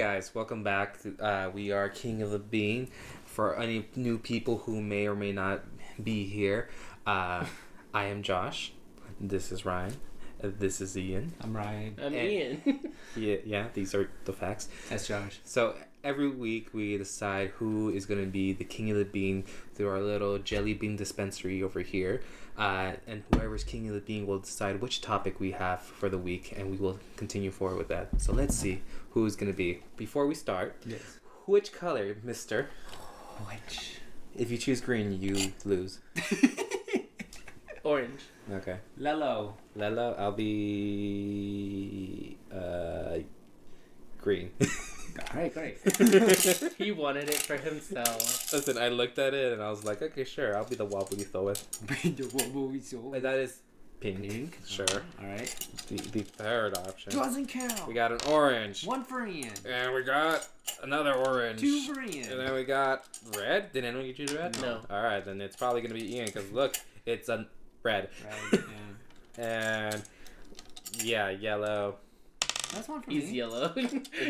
Guys, welcome back. We are King of the Bean. For any new people who may or may not be here, I am Josh. This is Ryan. This is Ian. I'm Ryan. I'm Ian. Yeah, these are the facts. That's Josh. So every week we decide who is going to be the King of the Bean through our little jelly bean dispensary over here. And whoever's King of the Bean will decide which topic we have for the week, and we will continue forward with that. So let's see who's going to be. Before we start, Yes. which color, mister? Which? If you choose green, you lose. Orange. Okay. Lelo. Lelo, I'll be green. Alright, great. He wanted it for himself. Listen, I looked at it and I was like, okay, sure, I'll be the wobbly throw it. And that is pink. Pink? Sure. Alright. The third option. Doesn't count. We got an orange. One for Ian. And we got another orange. Two for Ian. And then we got red. Did anyone choose red? No. Alright, then it's probably going to be Ian because look, it's a red. Right, And yeah, yellow. That's one for He's me. yellow.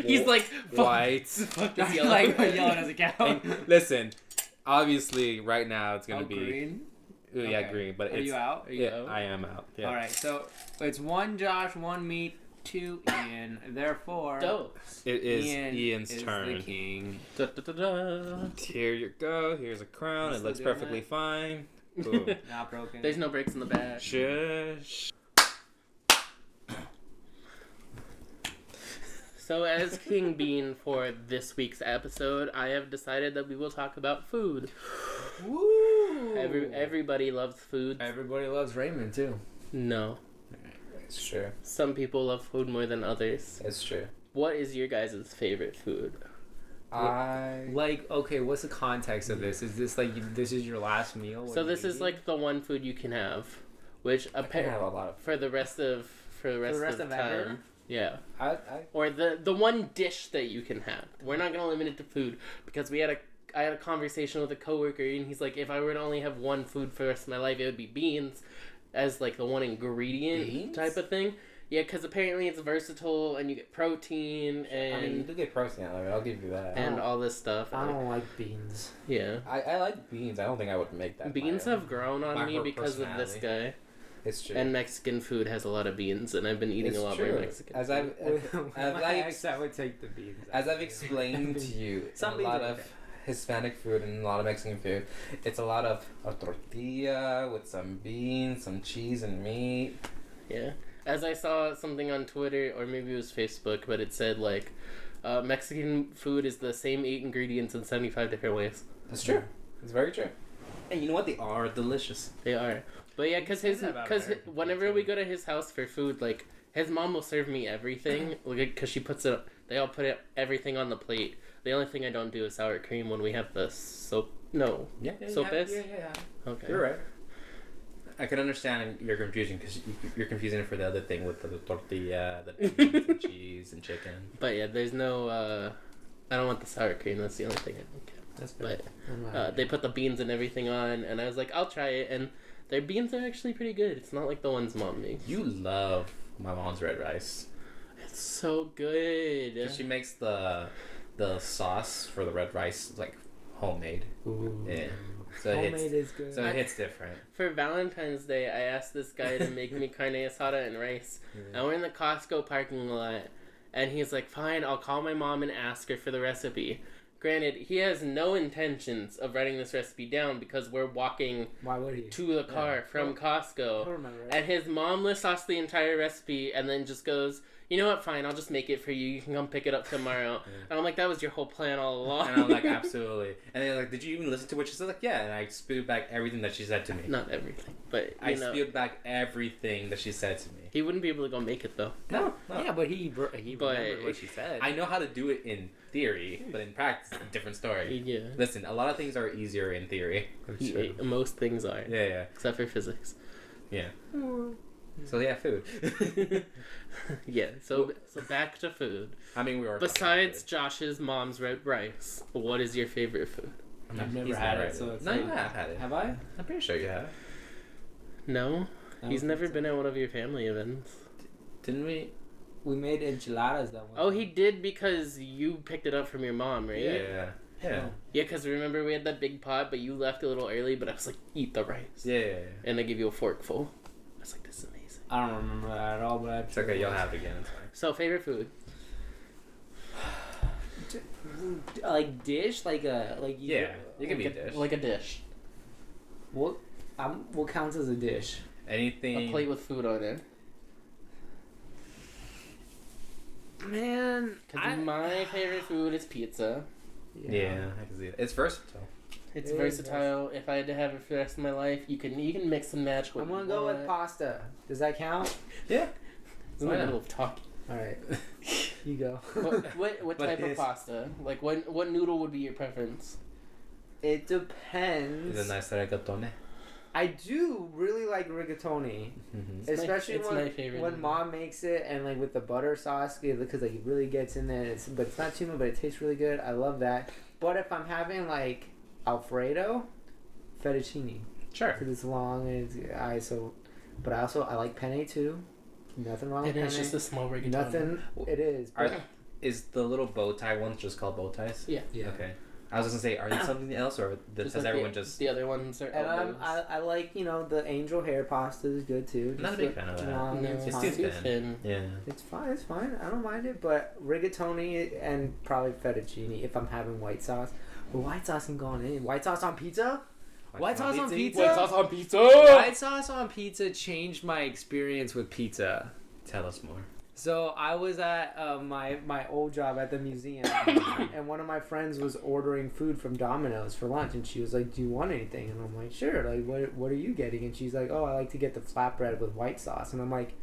He's like, fuck, White. fuck this yellow. Like, yellow doesn't count. And listen, obviously, right now it's going to be... green. Ooh, yeah, Okay. green, but Are it's... you out? Are you Yeah, out? I am out. Yeah. Alright, so it's one Josh, one me, two Ian. Therefore, Dope. It is Ian Ian's is turn. the king. Da, da, da, da. Here you go. Here's a crown. Still It looks doing perfectly that? fine. Boom. Not broken. There's no breaks in the back. Shush. So as King Bean for this week's episode, I have decided that we will talk about food. Woo! Everybody loves food. Everybody loves Raymond too. No. It's true. Some people love food more than others. It's true. What is your guys' favorite food? Like, okay, what's the context of this? Is this like this is your last meal? So this is like the one food you can have, which I can have a lot of... for the rest of rest of time. ever? Yeah. I Or the one dish that you can have. We're not gonna limit it to food because I had a conversation with a coworker and he's like, if I were to only have one food for the rest of my life, it would be beans, as like the one ingredient Beans? type of thing. Yeah, because apparently it's versatile and you get protein and I mean, you do get protein out of it. I'll give you that. and all this stuff. I don't like beans. Yeah. I like beans. I don't think I would make that. Beans my- have grown on my me whole because of this guy. It's true. And Mexican food has a lot of beans, and I've been eating It's a lot true. more Mexican As food. I would take the beans. As I've explained to you, Some a beans lot are of okay. Hispanic food and a lot of Mexican food, it's a lot of a tortilla with some beans, some cheese and meat. Yeah. As I saw something on Twitter, or maybe it was Facebook, but it said, like, Mexican food is the same 8 ingredients in 75 different ways. That's true. It's very true. And you know what? They are delicious. They are. But yeah, because whenever we go to his house for food, like, his mom will serve me everything, because she puts it, they all put everything on the plate. The only thing I don't do is sour cream when we have the soap. No. Yeah. Sopes? Yeah. Okay. You're right. I can understand your confusion because you're confusing it for the other thing with the tortilla, the beans and cheese and chicken. But yeah, there's no, I don't want the sour cream. That's the only thing I don't get. That's But they put the beans and everything on, and I was like, I'll try it. And their beans are actually pretty good. It's not like the ones mom makes. You love my mom's red rice. It's so good. She makes the sauce for the red rice like homemade. Ooh. Yeah. So Homemade is good. So it hits different. For Valentine's Day, I asked this guy to make me carne asada and rice. And we're in the Costco parking lot, and he's like, fine, I'll call my mom and ask her for the recipe. Granted, he has no intentions of writing this recipe down because we're walking Why would he? to the car from I Costco. don't remember it. And his mom lists off the entire recipe and then just goes, you know what, fine, I'll just make it for you. You can come pick it up tomorrow. And I'm like, that was your whole plan all along. And I'm like, absolutely. And they're like, did you even listen to what she said? Like, yeah. And I spewed back everything that she said to me. Not everything, but I you know. spewed back everything that she said to me. He wouldn't be able to go make it, though. No. Yeah, but he remembered what she said. I know how to do it in theory, but in practice, it's a different story. Yeah. Listen, a lot of things are easier in theory. Most things are. Yeah. Except for physics. Yeah. So yeah, food. Yeah, so back to food. I mean, we were. Besides Josh's mom's red rice, what is your favorite food? I've never had it, so it's No, like, you have had it. Have I? I'm pretty sure you have. No? I He's don't never think been at one of your family events. Didn't we? We made enchiladas that one. Oh, he did because you picked it up from your mom, right? Yeah. Yeah, because remember we had that big pot, but you left a little early, but I was like, eat the rice. Yeah. And I give you a fork full. I was like, this is amazing. I don't remember that at all, but It's okay, you'll have it again. It's fine. So, favorite food? Like dish? Like a... Like You can be a dish. Like a dish. What counts as a dish? Anything... A plate with food on it. Man, Because my favorite food is pizza. Yeah, I can see it. It's versatile. It's versatile. If I had to have it for the rest of my life, you can mix and match what I'm gonna go with pasta. Does that count? Yeah. It's in the middle of talking. All right, you go. What type of pasta? Like what noodle would be your preference? It depends. Is it nice rigatone? I do really like rigatoni, especially when mom makes it and like with the butter sauce because like it really gets in there. But it's not too much, but it tastes really good. I love that. But if I'm having like Alfredo, fettuccine. Sure. Because it's long and but I like penne too. Nothing wrong with penne. It's just a small rigatoni. Nothing. It is. Is the little bow tie ones just called bow ties? Yeah. Okay. I was just gonna say, are these something else, or does everyone just... The other ones are... And I like, the angel hair pasta is good too. I'm not a big fan of that. No, it's too thin. Yeah. It's fine. I don't mind it, but rigatoni and probably fettuccine if I'm having white sauce. But white sauce ain't going in. White sauce on pizza? White sauce on pizza? White sauce on pizza! White sauce on pizza changed my experience with pizza. Tell us more. So I was at my old job at the museum, and one of my friends was ordering food from Domino's for lunch, and she was like, "Do you want anything?" And I'm like, "Sure." Like, what are you getting? And she's like, "Oh, I like to get the flatbread with white sauce." And I'm like,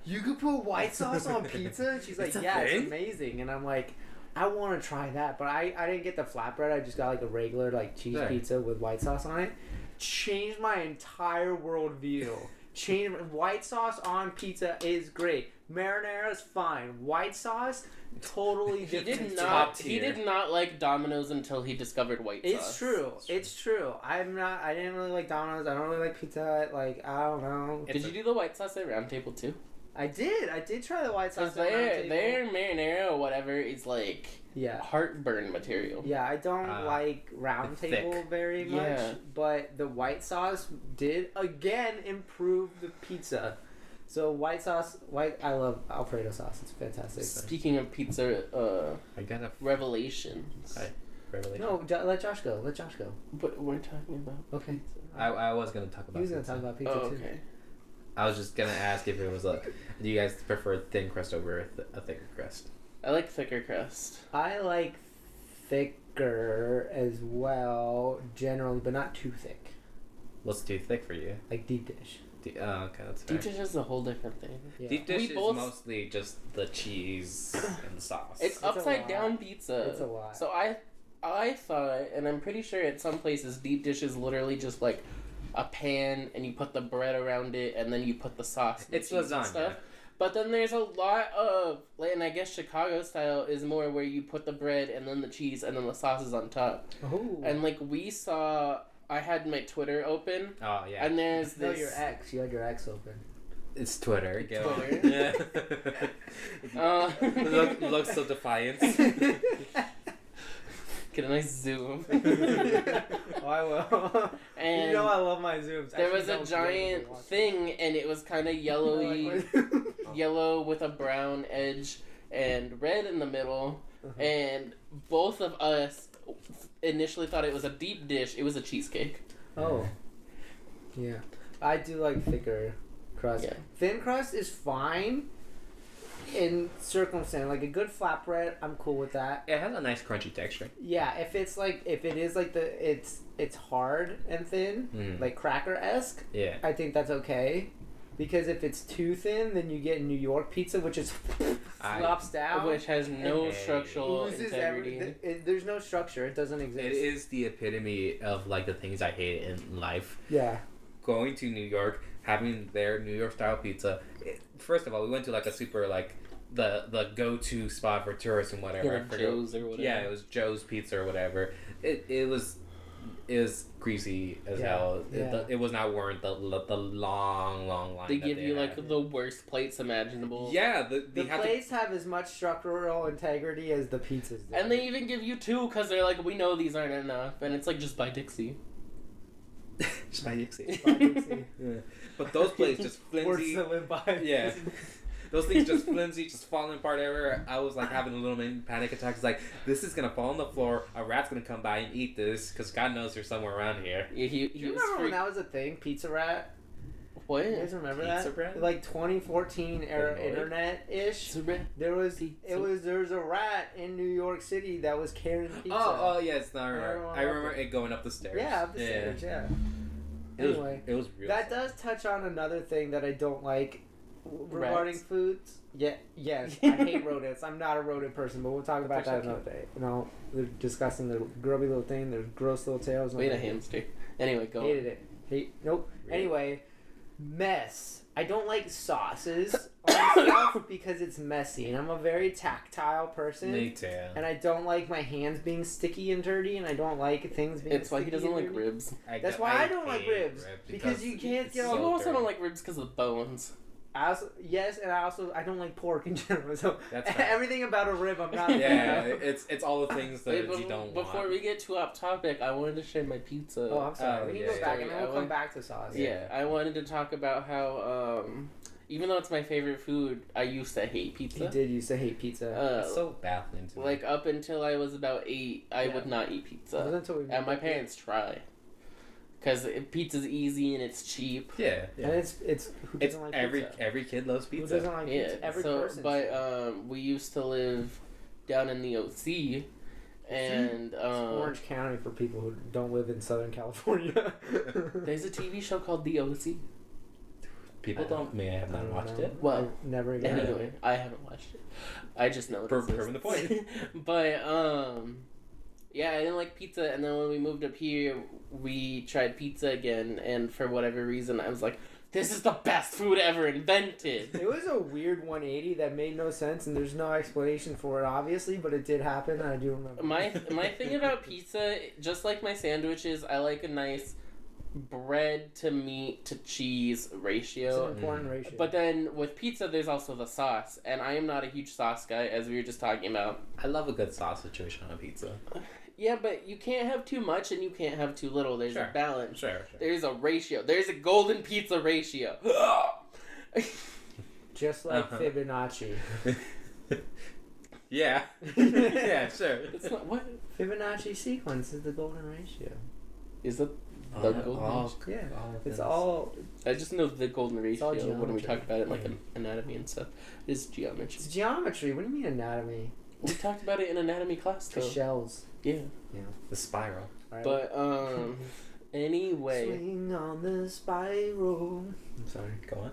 "You could put white sauce on pizza?" And she's like, "Yeah, it's amazing." And I'm like, I want to try that, but I didn't get the flatbread. I just got like a regular like cheese pizza with white sauce on it. Changed my entire worldview. White sauce on pizza is great. Marinara's fine. White sauce, totally different. He did not like Domino's until he discovered white sauce. It's true. I didn't really like Domino's. I don't really like Pizza Hut. Like, I don't know. Did you do the white sauce at Round Table too? I did try the white sauce. Their marinara or whatever is like heartburn material. Yeah, I don't like Round Table very much, but the white sauce did again improve the pizza. So white sauce, I love Alfredo sauce. It's fantastic. Speaking of pizza, I got a revelations. Revelation. No, let Josh go. But we're talking about okay. I was gonna talk about. He was gonna talk about pizza too. Okay. I was just gonna ask if it was do you guys prefer thin crust over a thicker crust? I like thicker crust. I like thicker as well, generally, but not too thick. What's too thick for you? Like deep dish. Okay, that's fair. Deep dish is a whole different thing. Yeah. Deep dish is mostly just the cheese and the sauce. It's upside down pizza. It's a lot. So I thought, and I'm pretty sure at some places deep dish is literally just like a pan and you put the bread around it and then you put the sauce and it's cheese lasagna and stuff. But then there's a lot of, and I guess Chicago style is more where you put the bread and then the cheese and then the sauce is on top. Oh. And like we saw, I had my Twitter open. Oh yeah. And there's this. No, your ex. You had your ex open. It's Twitter. Twitter. Yeah. Looks so defiant. Get a nice zoom. Oh, I will. And I love my zooms. There was a giant thing, and it was kind of yellowy, yellow with a brown edge and red in the middle. Uh-huh. And both of us initially thought it was a deep dish. It was a cheesecake. Oh. Yeah. I do like thicker crust. Yeah. Thin crust is fine. In circumstance, like a good flatbread, I'm cool with that. It has a nice crunchy texture. Yeah, if it is like it's hard and thin, like cracker-esque. Yeah, I think that's okay. Because if it's too thin, then you get New York pizza, which is flops down, which has no structural integrity. There's no structure; it doesn't exist. It is the epitome of like the things I hate in life. Yeah, going to New York, having their New York style pizza. First of all, we went to like a super like the go-to spot for tourists and whatever. Joe's or whatever. Yeah, it was Joe's Pizza or whatever. It was is greasy as Yeah. hell. Yeah. It was not worth the long line. They that give you had. like the worst plates imaginable. Yeah, The they have plates have as much structural integrity as the pizzas do. And they even give you 2 because they're like, we know these aren't enough, and it's like, just buy Dixie. just by Dixie. By Dixie. Yeah. But those plates just Words flimsy. to live by. Yeah. Those things just flimsy, just falling apart everywhere. I was like having a little mini panic attack. It's like, this is gonna fall on the floor. A rat's gonna come by and eat this because God knows you're somewhere around here. Yeah, he Do you was remember when that was a thing? Pizza Rat? What? You guys remember Pizza that? Rat? Like 2014 era Illinois? internet-ish. Pizza. There was a rat in New York City that was carrying pizza. Oh yeah, it's not I right. remember I remember it going up the stairs. Yeah, up the stairs, yeah. Anyway, it was real. That does touch on another thing that I don't like regarding Rats. foods. Yeah, yes, I hate rodents. I'm not a rodent person, but we'll talk about that Actually, another day. You know, they're disgusting little grubby little thing. There's gross little tails. Wait, a hamster. Anyway, go Hated it. Nope. Really? Anyway, mess. I don't like sauces on stuff because it's messy, and I'm a very tactile person. Me too. And I don't like my hands being sticky and dirty, and I don't like things being. It's why he sticky doesn't and like dirty. ribs. That's why I don't like hate ribs, because you can't it's get You all- so also dirty. don't like ribs because of the bones. I also I don't like pork in general. So That's fair. everything about a rib, I'm not. a Yeah, fan of. it's all the things that Wait, you don't before want. we get too off topic, I wanted to share my pizza. Oh, I'm sorry. We can yeah, go back, yeah. and then I we'll come want- back to sauce. Yeah, I wanted to talk about how, even though it's my favorite food, I used to hate pizza. He did used to hate pizza. It's so baffling to me. Like, up until I was about 8, I Yeah. would not eat It pizza. wasn't until we And my moved up parents try. Because pizza's easy and it's cheap. yeah, here. And it's who it's doesn't like every pizza? every kid loves Who pizza. doesn't like Yeah, pizza? Every so, person. but, we used to live down in the OC, and, It's Orange County for people who don't live in Southern California. there's a TV show called The OC. People don't may have not watched it. Well, I've never even heard of Anyway, it. I haven't watched it. I just know it Proving the point. But yeah, I didn't like pizza, and then when we moved up here, we tried pizza again, and for whatever reason, I was like, "This is the best food ever invented." It was a weird 180 that made no sense, and there's no explanation for it, obviously, but it did happen, and I do remember. My thing about pizza, just like my sandwiches, I like a nice bread to meat to cheese It's an ratio. important ratio. But then with pizza, there's also the sauce, and I am not a huge sauce guy, as we were just talking about. I love a good sauce situation on a pizza. Yeah, but you can't have too much and you can't have too little. There's Sure. a balance. Sure. There's a ratio. There's a golden pizza ratio. Just like Uh-huh. Fibonacci. Yeah. Yeah, sure. It's not what Fibonacci sequence is the golden ratio. is it? The golden ratio? Yeah. Oh, It's all... I just know the golden all ratio when we geometry. talk about it, like anatomy and stuff. It's geometry. It's geometry. What do you mean anatomy? We talked about it in anatomy class, The though. shells. Yeah, The spiral. Right? but anyway, Swing on the spiral. I'm sorry. Go on.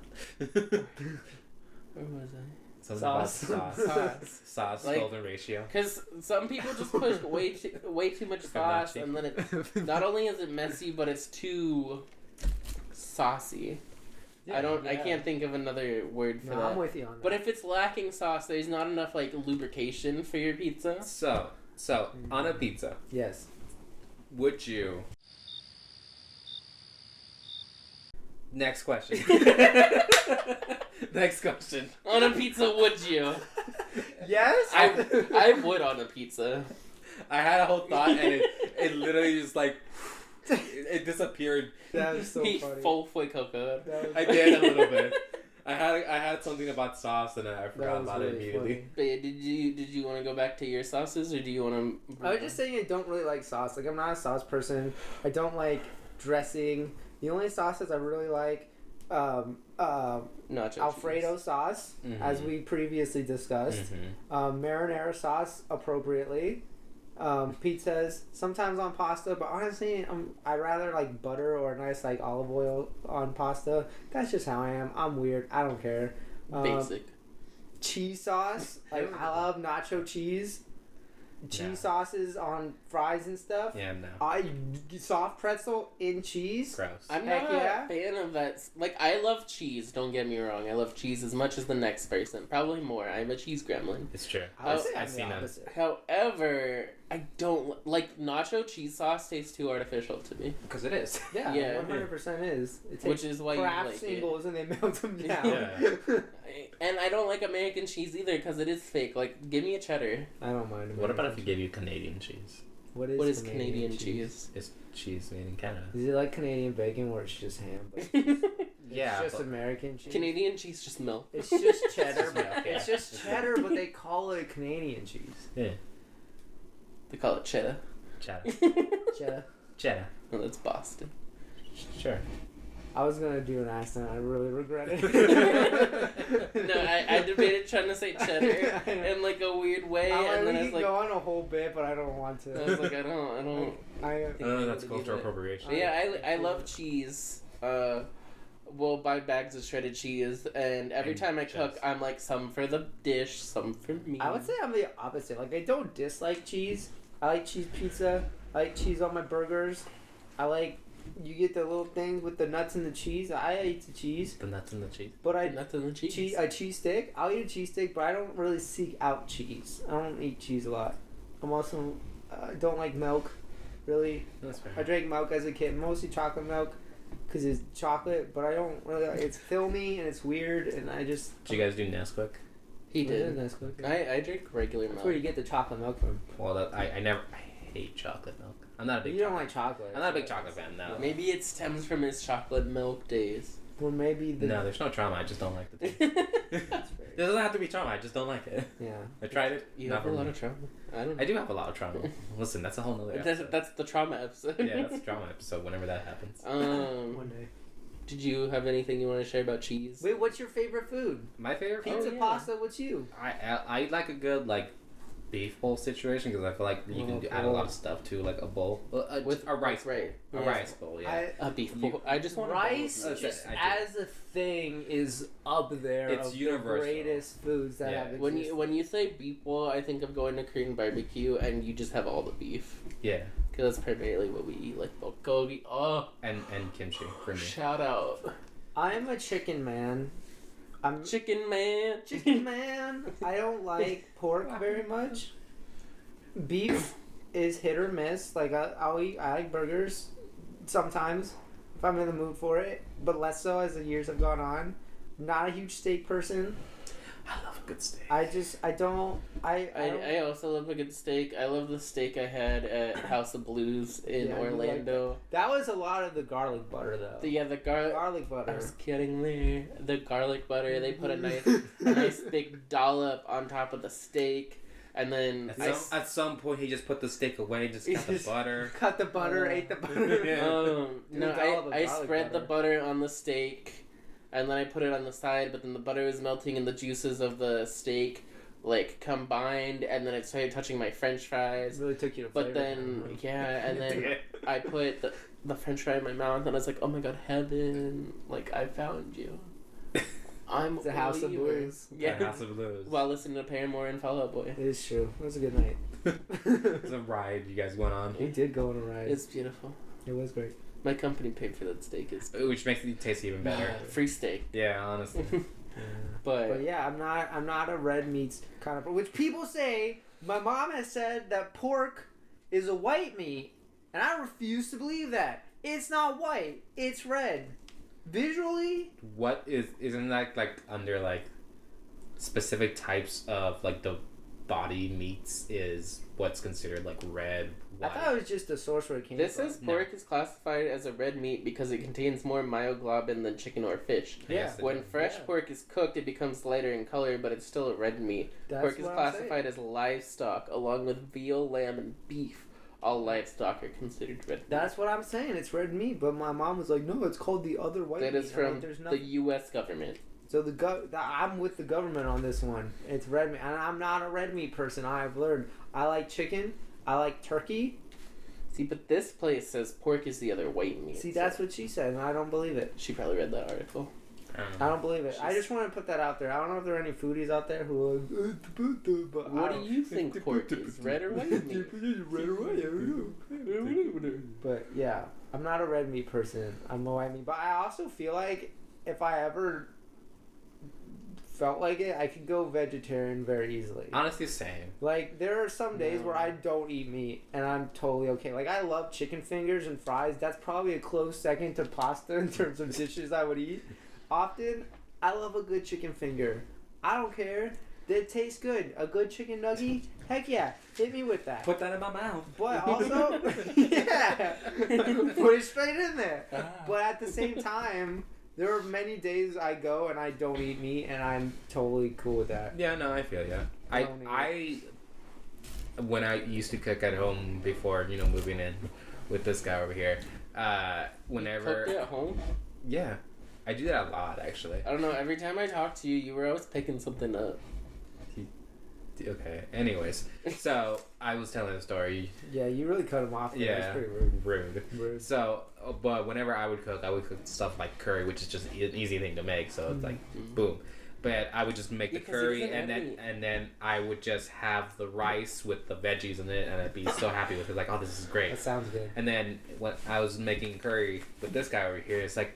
where was I? Something Sauce. about sauce. Sauce Like- golden ratio. Because some people just put way too much sauce, and then it not only is it messy, but it's too saucy. I can't think of another word for No, that. I'm with you on that. But if it's lacking sauce, there's not enough like lubrication for your pizza. So on a pizza, Yes. would you? Next question. Next question. On a pizza, would you? Yes? I would on a pizza. I had a whole thought and it literally just like it disappeared. That was so He funny. full fue coco. That was- I did a little bit. I had something about sauce and I forgot That was about it really immediately. funny. But yeah, did you want to go back to your sauces, or do you want to? I was just saying I don't really like sauce. Like, I'm not a sauce person. I don't like dressing. The only sauces I really like, nacho Alfredo sauce, Mhm. as we previously discussed. Marinara sauce, appropriately. Pizzas, sometimes on pasta, but honestly, I'd rather like butter or nice like olive oil on pasta. That's just how I am. I'm weird. I don't care. Basic. Cheese sauce, like I love nacho cheese. Cheese sauces on fries and stuff. Yeah, no. Soft pretzel in cheese. Gross. I'm Heck not yeah. a fan of that. Like, I love cheese, don't get me wrong. I love cheese as much as the next person. Probably more. I'm a cheese gremlin. It's true. I would say I've I'm the seen them. opposite. However, I don't like nacho cheese sauce tastes too artificial to me. Because it is. Yeah, Yeah. 100% is. It Which takes is why you Kraft like singles and they melt them down. Yeah. And I don't like American cheese either because it is fake. Like, give me a cheddar. I don't mind. What about if American you gave you Canadian cheese? What is Canadian cheese? It's cheese made in Canada. Is it like Canadian bacon where it's just ham? But Yeah, it's just but- American cheese. Canadian cheese just milk. It's just cheddar. Just milk, yeah. It's just cheddar, but they call it Canadian cheese. Yeah. They call it cheddar. Cheddar. Cheddar. Cheddar. No, that's Boston. Sure. I was gonna do an accent. I really regret it. No, I debated trying to say cheddar in like a weird way, and then I we was could like, go on a whole bit, but I don't want to. I was like, I don't. I That's cultural appropriation. But yeah, I love cheese. We'll buy bags of shredded cheese, and every And time I cheese. cook, I'm like, some for the dish, some for me. I would say I'm the opposite. Like, I don't dislike cheese. I like cheese pizza. I like cheese on my burgers. I like, you get the little things with the nuts and the cheese. I eat the cheese. The nuts and the cheese. But I Nuts and the cheese. a cheese stick. I'll eat a cheese stick, but I don't really seek out cheese. I don't eat cheese a lot. I'm also don't like milk, really. That's fair. I drank milk as a kid, mostly chocolate milk, because it's chocolate. But I don't really. It's filmy and it's weird, and I just. Did you guys do Nesquik? He did. That's good. I drink regular That's milk. where you get the chocolate milk from. Well, I hate chocolate milk. I'm not a big. You don't like chocolate. I'm not a big chocolate fan. No. Maybe it stems from his chocolate milk days. Well, maybe the. No, there's no trauma. I just don't like the taste. That's fair. There doesn't have to be trauma. I just don't like it. Yeah. I tried it. You not have a for lot me. of trauma. I don't know. I do have a lot of trauma. Listen, that's a whole nother episode. That's the trauma episode. Yeah, that's a trauma episode. Whenever that happens. One day. Did you have anything you want to share about cheese? Wait, what's your favorite food? My favorite. Pizza, yeah. pasta. What's you? I like a good like beef bowl situation because I feel like you can add a lot of stuff to like a bowl With a rice right. bowl. A Yeah. rice bowl. Yeah. A beef bowl. I just want Rice a bowl of Just- just I do. as a thing is up there. It's of universal. The greatest foods that Yeah. have When existed. you say beef bowl, I think of going to Korean barbecue and you just have all the beef. Yeah. Because that's primarily what we eat, like bulgogi. Oh, And kimchi for me. shout out. I'm a chicken man. I'm Chicken man. chicken man. I don't like pork very much. Beef is hit or miss. Like I'll eat. I like burgers sometimes if I'm in the mood for it, but less so as the years have gone on. Not a huge steak person. I love a good steak. I don't. I also love a good steak. I love the steak I had at House of Blues in Yeah, you like Orlando. That was a lot of the garlic butter though. The garlic. garlic I butter. was kidding there. The garlic butter. They put a nice big dollop on top of the steak, and then At some point, he just put the steak away, just got the Just- butter. Cut the butter, ate the butter. Yeah. no, a dollop of I garlic spread the butter. butter on the steak, and then I put it on the side. But then the butter was melting, and the juices of the steak like combined, and then it started touching my French fries. It really took you to. But flavor then town, huh? yeah, and then I put the French fry in my mouth, and I was like, oh my god, heaven! Like I found you. I'm It's a House of believer. Blues. Yeah. House of Blues. While listening to Paramore and Fall Out Boy. It is true. It was a good night. It's a ride you guys went on, We did go on a ride. It's beautiful. It was great. My company paid for that steak. It's which makes it taste even better. free steak. Yeah, honestly. Yeah. But But yeah, I'm not a red meats kind of. Which people say. My mom has said that pork is a white meat, and I refuse to believe that. It's not white. It's red. Visually, What isn't that like under like specific types of like the body meats is what's considered like red, I white. thought it was just the source where it came this from. says pork is classified as a red meat because it contains more myoglobin than chicken or fish. I guess Yeah. they When do. fresh Yeah. pork is cooked, it becomes lighter in color, but it's still a red meat. That's Pork is what I'm classified saying. as livestock, along with veal, lamb, and beef. All livestock are considered red meat. That's what I'm saying. It's red meat, but my mom was like, "No, it's called the other white That meat." is I'm like, from There's the nothing. U.S. government. So I'm with the government on this one. It's red meat, and I'm not a red meat person. I've learned. I like chicken. I like turkey. See, but this place says pork is the other white meat. See, so that's what she said, and I don't believe it. she probably read that article. I don't I know. don't believe it. I just want to put that out there. I don't know if there are any foodies out there who are like, but What do you think pork is? Red or white meat? Red or white? I don't know. But yeah, I'm not a red meat person. I'm a white meat. But I also feel like if I ever felt like it, I could go vegetarian very easily. Honestly, same. Like, there are some days where I don't eat meat, and I'm totally okay. Like, I love chicken fingers and fries. That's probably a close second to pasta in terms of dishes I would eat. Often, I love a good chicken finger. I don't care. It tastes good. A good chicken nugget? Heck yeah. Hit me with that. Put that in my mouth. But also, yeah. Put it straight in there. But at the same time, there are many days I go and I don't eat meat, and I'm totally cool with that. Yeah, no, I feel ya. I when I used to cook at home before, moving in with this guy over here, whenever... You cooked at home? Yeah. I do that a lot, actually. I don't know. Every time I talk to you, you were always picking something up. Okay. Anyways, so I was telling a story. Yeah, you really cut him off. There. Yeah. It was pretty rude. So, but whenever I would cook stuff like curry, which is just an easy thing to make. So it's like, boom. But I would just make the curry, and then I would just have the rice with the veggies in it, and I'd be so happy with it. Like, oh, this is great. That sounds good. And then when I was making curry with this guy over here, it's like,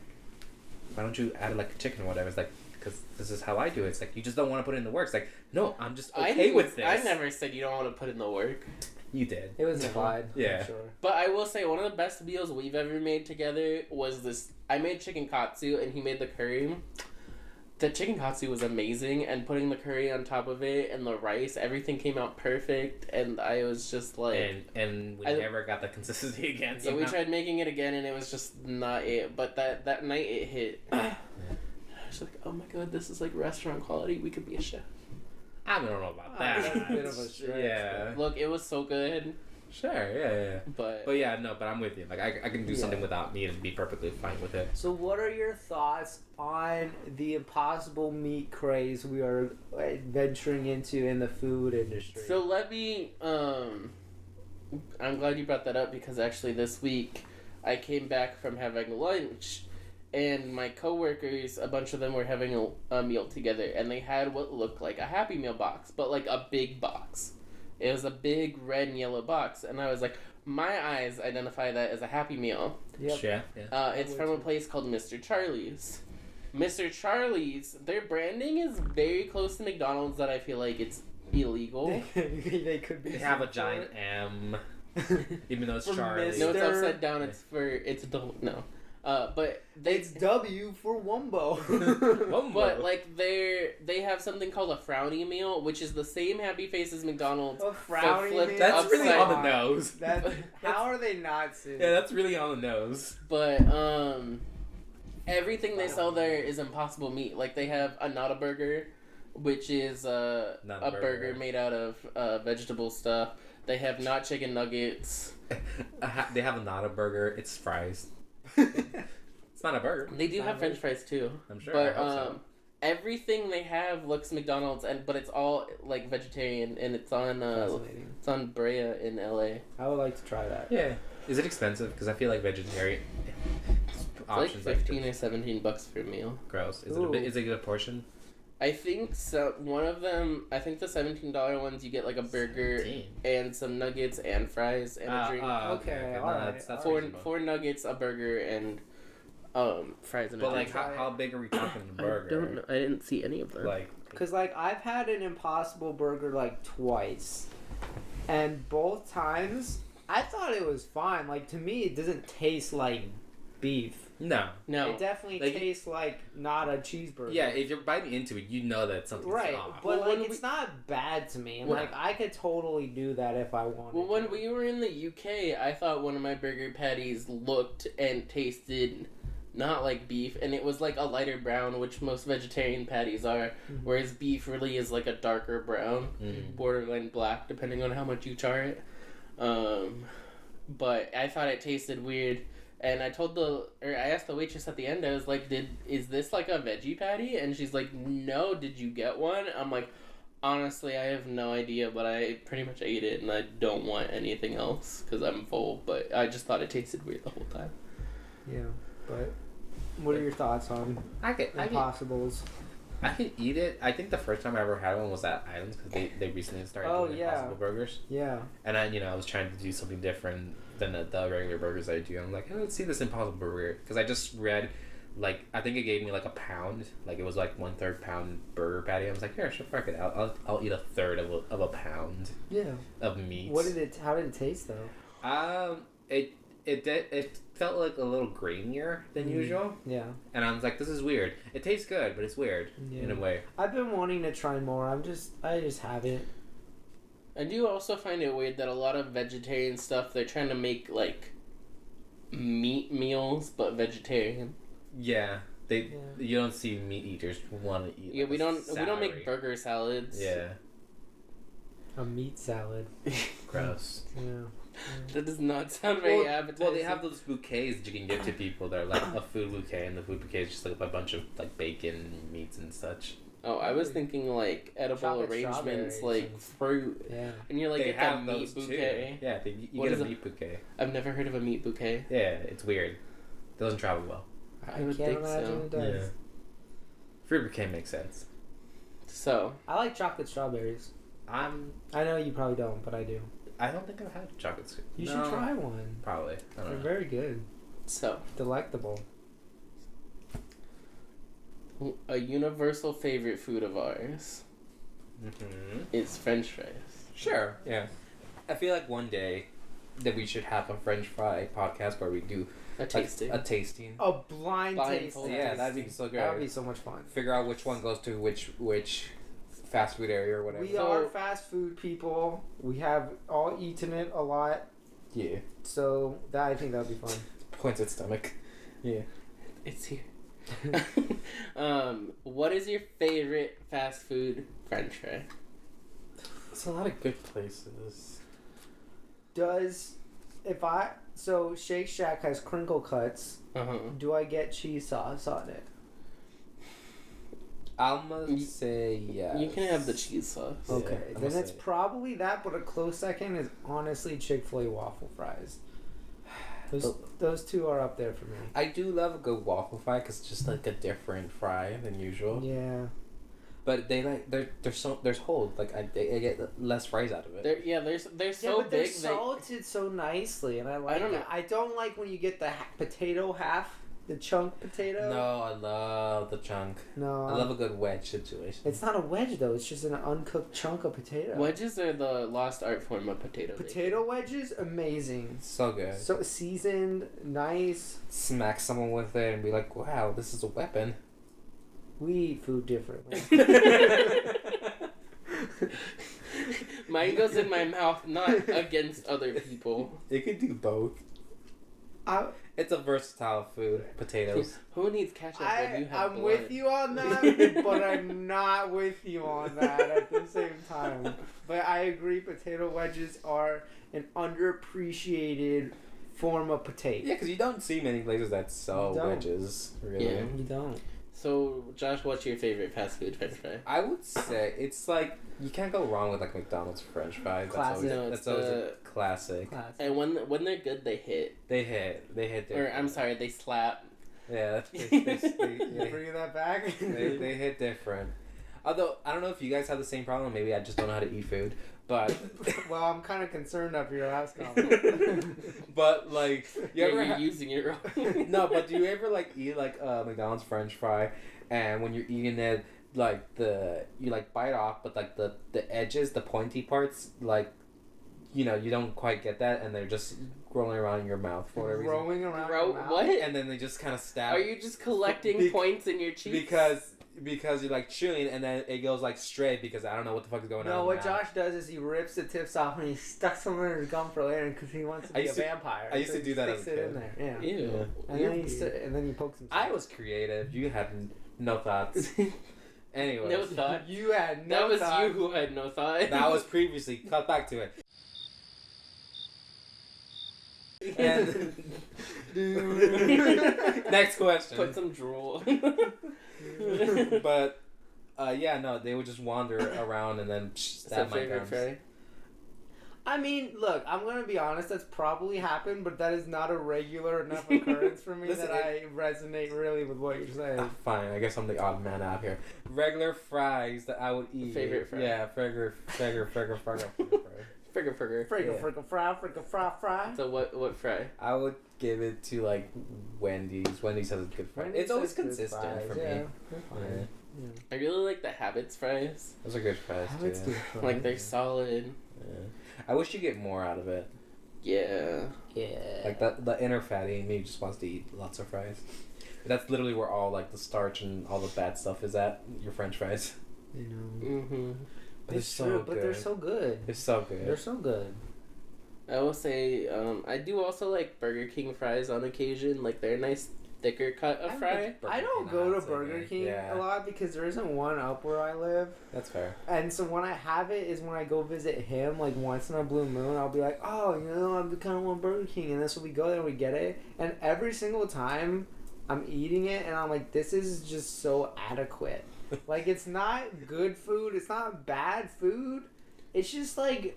why don't you add like chicken or whatever? It's like, because this is how I do it. It's like, you just don't want to put it in the work. It's like, no, I'm just okay with this. I never said you don't want to put in the work. You did. It was implied. Yeah. I'm sure. But I will say, one of the best meals we've ever made together was this. I made chicken katsu, and he made the curry. The chicken katsu was amazing, and putting the curry on top of it and the rice, everything came out perfect, and I was just like... And we never got the consistency again, somehow. Yeah, we tried making it again, and it was just not it. But that night, it hit. I was like, oh my god, this is like restaurant quality. We could be a chef. I don't know about that. That's a bit of a stretch. Yeah. Look, it was so good. Sure, yeah. But yeah, no, but I'm with you. Like, I can do something without meat and be perfectly fine with it. So what are your thoughts on the impossible meat craze we are venturing into in the food industry? So let me, I'm glad you brought that up, because actually this week I came back from having lunch, and my coworkers, a bunch of them were having a meal together, and they had what looked like a Happy Meal box, but like a big box. It was a big red and yellow box, and I was like, my eyes identify that as a Happy Meal. Yep. Yeah. It's from a place called Mr. Charlie's. Mr. Charlie's, their branding is very close to McDonald's that I feel like it's illegal. They could be. They have a giant M, even though it's For Charlie. No, it's upside down. It's no. But It's W for Wumbo. But like they have something called a frowny meal, which is the same happy face as McDonald's. A frowny flipped meal? That's really upside- on the nose. How are they not seeing? Yeah, that's really on the nose. But everything they sell there is impossible meat. Like they have a Nada burger, which is a burger made out of vegetable stuff. They have not chicken nuggets. They have a Nada burger. It's fries. It's not a burger. They do have French fries too. I'm sure. But I hope so. everything they have looks McDonald's, but it's all like vegetarian, and it's on Brea in LA. I would like to try that. Yeah. Is it expensive? Because I feel like vegetarian It's options like $15 or $17 for a meal. gross. Is Ooh. it a good portion? I think so. One of them, I think the $17 ones, you get like a burger 15. and some nuggets and fries and a drink. Okay, No, alright, that's four reasonable. nuggets, a burger, and fries and a But drink. like, how big are we talking the I burger? don't know. I didn't see any of them. Like, Cause like I've had an Impossible Burger like twice, and both times I thought it was fine. Like to me, it doesn't taste like beef. no. no. It definitely Like, tastes like not a cheeseburger. Yeah, if you're biting into it, you know that something's Right, off. but Well, like when it's not bad to me. Well- Like I could totally do that if I wanted. Well, when to. we were in the UK, I thought one of my burger patties looked and tasted not like beef, and it was like a lighter brown, which most vegetarian patties are, whereas beef really is like a darker brown, borderline black, depending on how much you char it. But I thought it tasted weird, and I asked the waitress at the end, I was like, is this like a veggie patty? And she's like, no, did you get one? I'm like, honestly, I have no idea, but I pretty much ate it, and I don't want anything else, because I'm full, but I just thought it tasted weird the whole time. Yeah, but what are your thoughts on Impossibles? I could eat it. I think the first time I ever had one was at Islands because they recently started doing Impossible Burgers. Yeah. And I was trying to do something different than the regular burgers I do. I'm like, hey, let's see this Impossible Burger because I just read like I think it gave me like a pound, like it was like 1/3 pound burger patty. I was like, here, sure, fuck it, I'll eat 1/3 of a pound Yeah. of meat. How did it taste though? It felt like a little grainier than usual, Yeah. and I was like, this is weird. It tastes good, but it's weird in a way. I've been wanting to try more. I just haven't. I do also find it weird that a lot of vegetarian stuff, they're trying to make, like, meat meals, but vegetarian. Yeah, you don't see meat eaters want to eat. Yeah, like we a don't make salary. burger salads. Yeah, A meat salad. gross. Yeah. That does not sound very appetizing. Well, they have those bouquets that you can give to people. They're like a food bouquet, and the food bouquet is just like a bunch of like bacon, meats, and such. Oh, I was thinking like edible Chocolate arrangements, strawberries like and- fruit, Yeah. and you're like They get have that those meat bouquet. too. Yeah, you What get is a it? meat bouquet. I've never heard of a meat bouquet. Yeah, it's weird. Doesn't travel well. I would can't think imagine so. it does. Yeah. Fruit bouquet makes sense. So I like chocolate strawberries. I know you probably don't, but I do. I don't think I've had chocolate. You should try one. Probably. I They're don't know. very good. so Delectable. a universal favorite food of ours Mm-hmm. is French fries. Sure. Yeah. I feel like one day that we should have a French fry podcast where we do A tasting. a tasting. A blind Blind taste. taste. Yeah, that'd be so good. That would be so much fun. Figure out which one goes to which fast food area or whatever. We are fast food people. We have all eaten it a lot, Yeah. so I think that would be fun. Points at stomach. Yeah. It's here. What is your favorite fast food French fry? It's a lot of good places. So Shake Shack has crinkle cuts. Uh-huh. Do I get cheese sauce on it? I'm gonna say yes. You can have the cheese sauce. Yeah, Okay, I'm then gonna it's say- probably that, but a close second is honestly Chick-fil-A waffle fries. Those two are up there for me. I do love a good waffle fry because it's just like a different fry than usual. Yeah. But there's holes. Like I get less fries out of it. They're so but they're big. salted so nicely, and I like. I don't know. It. I don't like when you get the potato half, the chunk potato. No, I love the chunk. No. I love a good wedge situation. It's not a wedge though. It's just an uncooked chunk of potato. Wedges are the lost art form of potato. Potato wedges, amazing. So good. So seasoned, nice. Smack someone with it and be like, wow, this is a weapon. We eat food differently. Mine goes in my mouth, not against other people. It could do both. It's a versatile food. Potatoes. Who needs ketchup when you have I'm blood? with you on that, but I'm not with you on that at the same time. But I agree, potato wedges are an underappreciated form of potato. Yeah, because you don't see many places that sell You don't. wedges, really. Yeah. You don't. So, Josh, what's your favorite fast food French fry? I would say it's like you can't go wrong with like McDonald's French fries. Classic. That's always a classic. And when they're good, they hit. They hit Or I'm sorry, they slap. Yeah, You bringing that back? they hit different. Although I don't know if you guys have the same problem. Maybe I just don't know how to eat food. But Well, I'm kind of concerned after your last comment. but like You're using it wrong. no, but do you ever like eat like a McDonald's French fry, and when you're eating it, like you like bite off, but like the edges, the pointy parts, like you don't quite get that, and they're just rolling around in your mouth for whatever reason. Rolling around. Bro, your mouth? what? And then they just kind of stab. Are you just collecting points in your cheeks? Because you're like chewing, and then it goes like straight because I don't know what the fuck is going on. No, what now. Josh does is he rips the tips off and he stucks them in his gum for later because he wants to be a vampire. I used So to he do that sticks as a it kid. in there. Yeah. Ew. And then he pokes himself. I was creative. You had no thoughts. Anyway, No thought. You had no That was thought. you who had no thought. that was previously. Cut back to it. And next question. Put some drool. But yeah, no, they would just wander around and then stab my favorite gums. fry? I mean, look, I'm gonna be honest. That's probably happened, but that is not a regular enough occurrence for me Listen, that I resonate really with what you're saying. Ah, fine, I guess I'm the odd man out here. Regular fries that I would eat. Favorite fry. Yeah, fry. Fry. So what fry? I would give it to like Wendy's. Wendy's has a good fry. Wendy's It's always has good consistent fries, for yeah. me. They're fine. Yeah. Yeah. I really like the Habits fries. Those are good fries Habits too. good fries. Like they're solid. Yeah. I wish you get more out of it. Yeah. Yeah. Like the inner fatty in me just wants to eat lots of fries. That's literally where all like the starch and all the bad stuff is at. Your French fries. You know. Mm-hmm. But they're so good. But they're so good. They're so good. They're so good. I will say, I do also like Burger King fries on occasion. Like they're a nice thicker cut of fry. I don't go to Burger King a lot because there isn't one up where I live. That's fair. And so when I have it is when I go visit him, like once in a blue moon, I'll be like, oh, you know, I kind of want Burger King. And then so we go there and we get it. And every single time I'm eating it and I'm like, this is just so adequate. Like, it's not good food. It's not bad food. It's just like,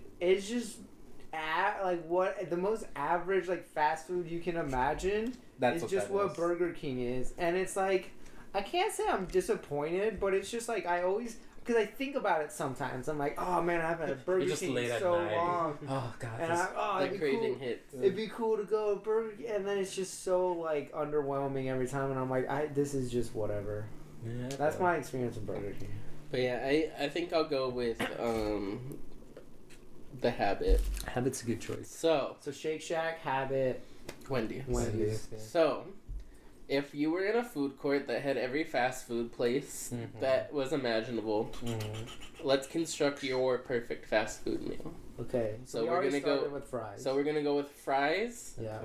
like what the most average like fast food you can imagine. That's is just what Burger King is. And it's like, I can't say I'm disappointed, but it's just like I always, because I think about it sometimes. I'm like, oh man, I haven't had Burger King in so long. Oh god. And The craving hits. It'd be cool to go to Burger King, and then it's just so like underwhelming every time, and I'm like, this is just whatever. Yeah, That's my experience with Burger King. But yeah, I think I'll go with the Habit. Habit's a good choice. So Shake Shack, Habit, Wendy's. Wendy's. So, if you were in a food court that had every fast food place that was imaginable, let's construct your perfect fast food meal. Okay, So we we're already gonna go started with fries. So we're gonna go with fries, yeah.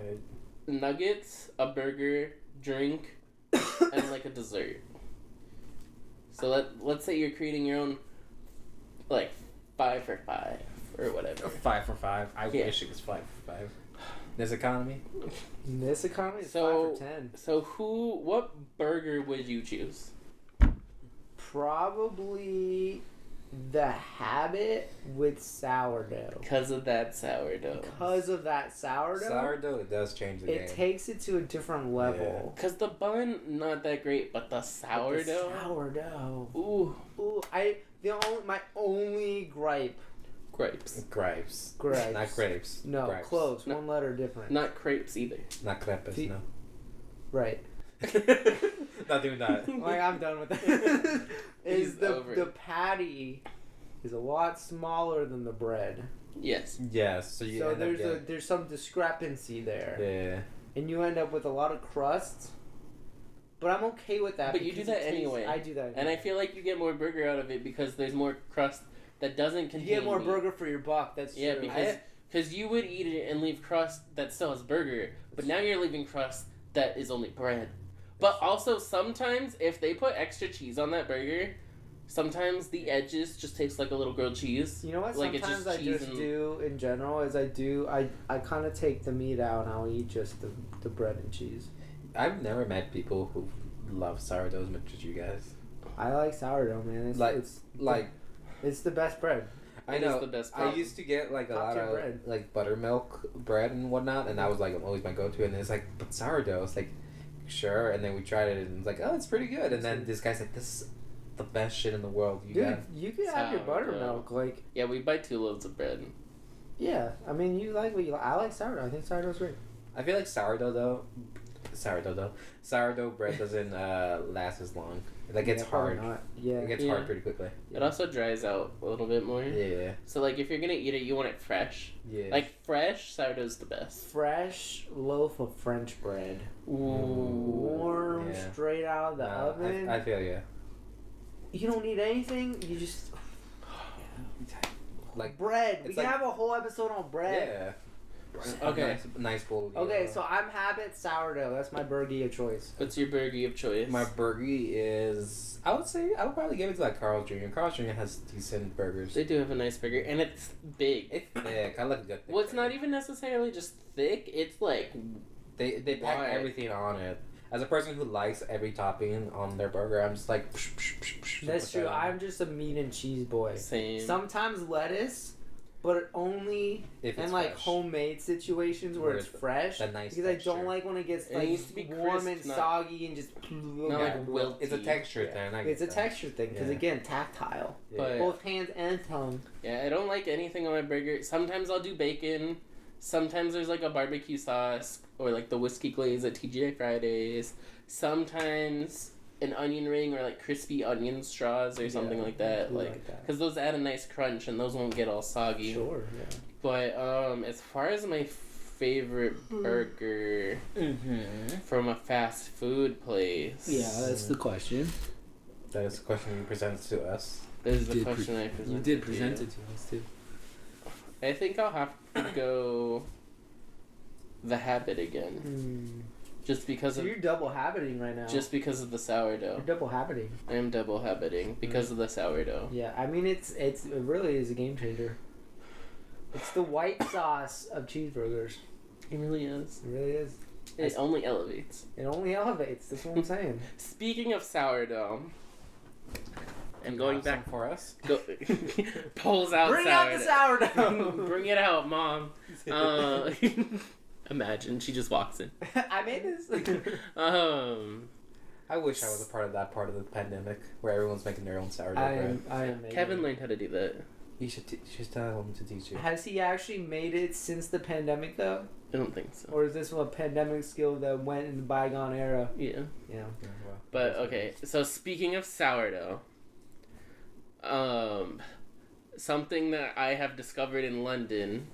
nuggets, a burger, drink, and like a dessert. So let's say you're creating your own, like 5 for 5 or whatever. 5 for 5. I wish it was 5 for 5. This economy. In this economy, it's So 5 for 10. So what burger would you choose? Probably the Habit with sourdough. Because of that sourdough. Because of that sourdough, It does change the game. it takes it to a different level. Because the bun, not that great, but the sourdough. But the sourdough. Ooh. Ooh, my only gripe. Grapes. Grapes. Grapes. Not grapes. No, grapes. close. No. One letter different. Not crepes either. Not crepes, See- no. Right. Not doing that. Like, I'm done with that. He's over the it. patty is a lot smaller than the bread. Yes. Yes, so you So end up getting... there's some discrepancy there. Yeah. And you end up with a lot of crust. But I'm okay with that. But you do because that it tastes- anyway. I do that. And I feel like you get more burger out of it because there's more crust that doesn't contain you get more meat. burger for your buck. That's Yeah, true. because you would eat it and leave crust that still has burger, but now you're leaving crust that is only bread. But also sometimes if they put extra cheese on that burger, sometimes the edges just taste like a little grilled cheese. You know what? Like, it's Sometimes just I cheese just and- do in general is I kind of take the meat out and I'll eat just the bread and cheese. I've never met people who love sourdough as much as you guys. I like sourdough, man. It's the best bread. I It know. is the best I bread. used to get like a Top lot tier of bread. like buttermilk bread and whatnot, and that was like always my go-to. And it's like, but sourdough. It's like, sure. And then we tried it, and it's like, oh, it's pretty good. And then this guy's like, this is the best shit in the world. You Dude, got you can have your Sourdough. buttermilk. Like, Yeah, we buy 2 loaves of bread. yeah. I mean, you like what you like. I like sourdough. I think sourdough's great. I feel like sourdough bread doesn't last as long. Like it's Yeah, probably hard. not. Yeah. It gets Yeah. hard pretty quickly. It also dries out a little bit more. Yeah. So like if you're gonna eat it, you want it fresh. Yeah. Like fresh sourdough's the best. Fresh loaf of French bread. Ooh. Warm, Yeah. straight out of the oven. I feel you. You don't need anything. You just Like bread. We it's can like- have a whole episode on bread. yeah. Okay. Nice bowl. Okay, so I'm Habit sourdough. That's my burgie of choice. What's your burger of choice? my burgie is. I would probably give it to like Carl's Jr. Carl's Jr. has decent burgers. They do have a nice burger, and it's big. It's thick. I like a good. Thick Well, it's not burger. even necessarily just thick. It's like They pack Why? everything on it. As a person who likes every topping on their burger, I'm just like. That's true. I'm just a meat and cheese boy. same. Sometimes lettuce, but only If in it's like fresh. homemade situations where it's fresh. that nice because I texture. don't like when it gets It like needs to be warm crisp, and not- soggy and just. Not like wilty. It's a texture thing. I get It's a that. texture thing because Yeah. again, tactile. But- Both hands and tongue. Yeah, I don't like anything on my burger. Sometimes I'll do bacon. Sometimes there's like a barbecue sauce or like the whiskey glaze at TGI Fridays. Sometimes an onion ring or like crispy onion straws or something like that. I do Like, that. because those add a nice crunch and those won't get all soggy. Sure. Yeah. But as far as my favorite burger from a fast food place, Yeah, that's the question. That is the question you presented to us. this is the did question I presented. You did to present you. it to us too. I think I'll have to go the habit again, just because So of you're double habiting right now. just because of the you're sourdough. double habiting. I am double habiting because of the sourdough. Yeah, I mean it really is a game changer. It's the white sauce of cheeseburgers. It really is. It really is. It only elevates. It only elevates. That's what I'm saying. Speaking of sourdough, and going Have back, some for us. go, pulls out Bring out the sourdough. Bring it out, Mom. Imagine she just walks in. I made this. I wish I was a part of that part of the pandemic where everyone's making their own sourdough bread. I am making Kevin it. learned how to do that. You should tell him to teach you. Has he actually made it since the pandemic though, I don't think so. or is this a pandemic skill that went in the bygone era? Yeah. Yeah. Yeah, well, But okay, so speaking of sourdough, something that I have discovered in London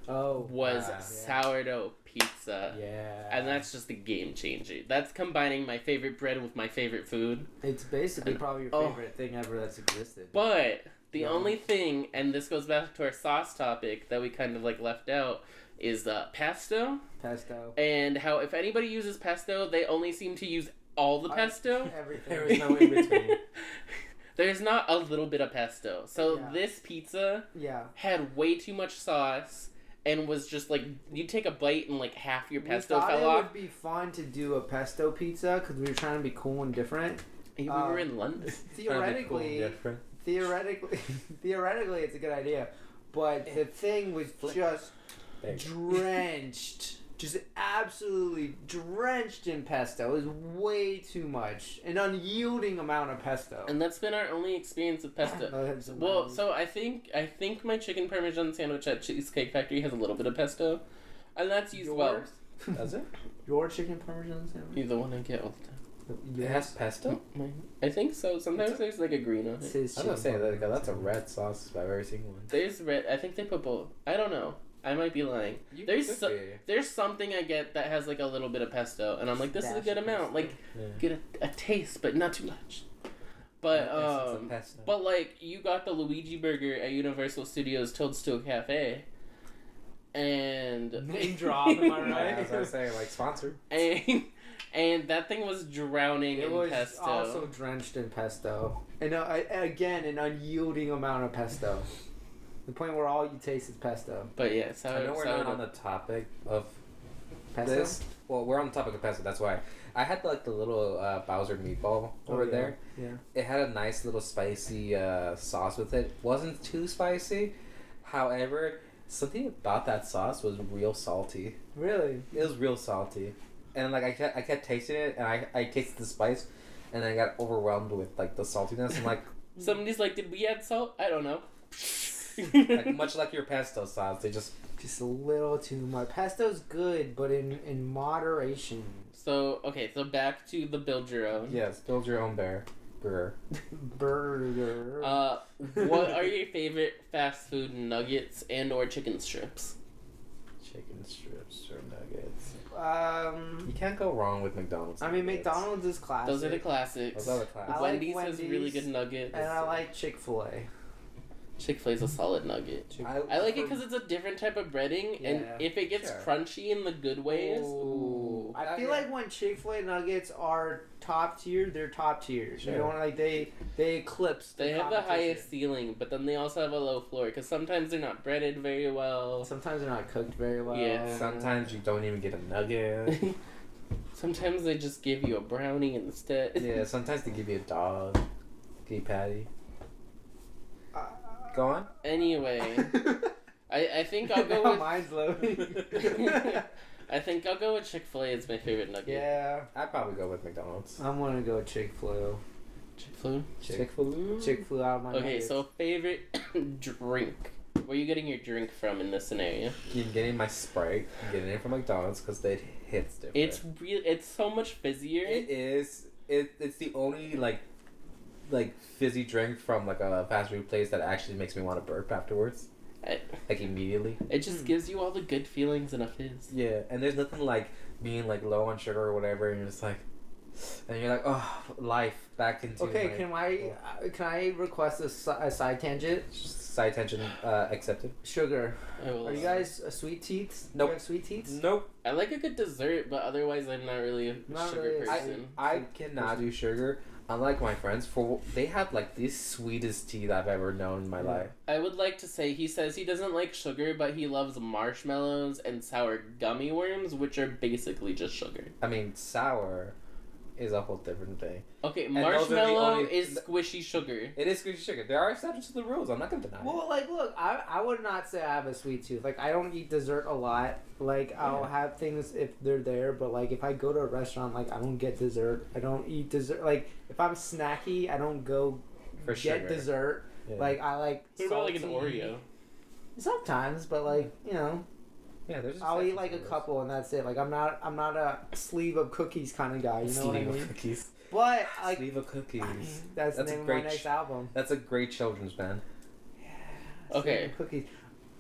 Oh. was yeah. sourdough pizza. Yeah. And that's just a game changer. That's combining my favorite bread with my favorite food. It's basically probably your Oh. favorite thing ever that's existed. But the Yeah. only thing, and this goes back to our sauce topic that we kind of like left out, is pesto. Pesto. And how if anybody uses pesto, they only seem to use all the pesto. Everything. There is no in between. There's not a little bit of pesto. So Yeah. this pizza Yeah. had way too much sauce and was just like, you take a bite and like half your pesto we thought fell it off. would be fun to do a pesto pizza because we were trying to be cool and different. We were in London. Theoretically, Different. theoretically, it's a good idea, but the thing was just There. drenched, just absolutely drenched in pesto. It was way too much, an unyielding amount of pesto. And that's been our only experience with pesto. I had some Well, rounds. so I think my chicken parmesan sandwich at Cheesecake Factory has a little bit of pesto, and that's used well. Yours? Does it? Your chicken parmesan sandwich? You're the one I get all the time. It has pesto? I think so. Sometimes there's like a green on It's it. his I was gonna say chicken that parmesan that's a sandwich. red sauce if I've ever seen one. There's red. I think they put both. I don't know. I might be lying. There's something I get that has like a little bit of pesto, and I'm like, this is a Dash good of amount. pesto. Like, Yeah. get a taste, but not too much. But pesto. but like you got the Luigi burger at Universal Studios Toadstool Cafe, and Name drop, am I Yeah, right? as I was saying, like sponsored. and that thing was drowning It in was pesto. also drenched in pesto. And again, an unyielding amount of pesto. The point where all you taste is pesto. But yeah, I know we're not on the topic of Pesto? this. Well, we're on the topic of pesto. That's why I had like the little Bowser meatball over yeah. there. Yeah. It had a nice little spicy sauce with it. Wasn't too spicy. However, something about that sauce was real salty. Really? It was real salty, and like I kept tasting it, and I tasted the spice, and I got overwhelmed with like the saltiness. I'm like, Somebody's like, did we add salt? I don't know. like much like your pesto sauce, they just Just a little too much. Pesto's good, but in moderation. So back to the build your own. yes, build your own burger. Burger. What are your favorite fast food nuggets and or chicken strips? Chicken strips or nuggets. You can't go wrong with McDonald's. I mean, nuggets. McDonald's is classic. Those are the classics. Those are the classics. I like Wendy's has really Wendy's, good nuggets. And I like Chick-fil-A. Chick-fil-A's a solid nugget. I like it because it's a different type of breading, and Yeah. if it gets Sure. crunchy in the good ways, Ooh. I feel yeah. like when Chick-fil-A nuggets are top tier, they're top tier. Sure. You know, like they eclipse. they have the competition. highest ceiling, but then they also have a low floor because sometimes they're not breaded very well. Sometimes they're not cooked very well. Yeah. Sometimes you don't even get a nugget. Sometimes they just give you a brownie instead. Yeah, sometimes they give you a dog. Give you patty. Go on. Anyway, I think I'll go Now with. mine's loading. I think I'll go with Chick-fil-A. It's my favorite nugget. Yeah, I'd probably go with McDonald's. I'm gonna go Chick-fil-A. Chick-fil-A. Chick-fil-A. Chick-fil-A out of my Okay, nuggets. so favorite drink. Where are you getting your drink from in this scenario? I'm getting my Sprite. I'm getting it from McDonald's because it hits different. It's real. It's so much fizzier. It is. It's the only like fizzy drink from like a fast food place that actually makes me want to burp afterwards. Like immediately. It just gives you all the good feelings in a fizz. Yeah, and there's nothing like being like low on sugar or whatever, and you're just like, and you're like, oh, life back into. Okay, my, can I request a side tangent? side tension accepted. Sugar. I will Are you guys sweet teats? Nope. You have sweet teats? Nope. I like a good dessert, but otherwise I'm not really a Not sugar really a person. I cannot do sugar. Unlike my friends, they have like the sweetest tea that I've ever known in my life. I would like to say he says he doesn't like sugar, but he loves marshmallows and sour gummy worms, which are basically just sugar. I mean, sour is a whole different thing. Okay, those are the marshmallow only- is squishy sugar. It is squishy sugar. There are exceptions to the rules. I'm not gonna deny it. Well, like, look, I would not say I have a sweet tooth. Like, I don't eat dessert a lot. Like, I'll have things if they're there, but, like, if I go to a restaurant, like, I don't get dessert. I don't eat dessert. Like, if I'm snacky, I don't go For get sugar. dessert. Yeah. Like, I like What about like an salty- Oreo? Sometimes, but, like, you know, Yeah, there's. I'll eat, exceptions like, to a the couple, and that's it. Like, I'm not a sleeve of cookies kind of guy, you know what I Sleeve mean? of cookies. But, like, Sleeve of cookies. I mean, that's the That's a name of my great next album. That's a great children's band. Okay. Sleeve of cookies.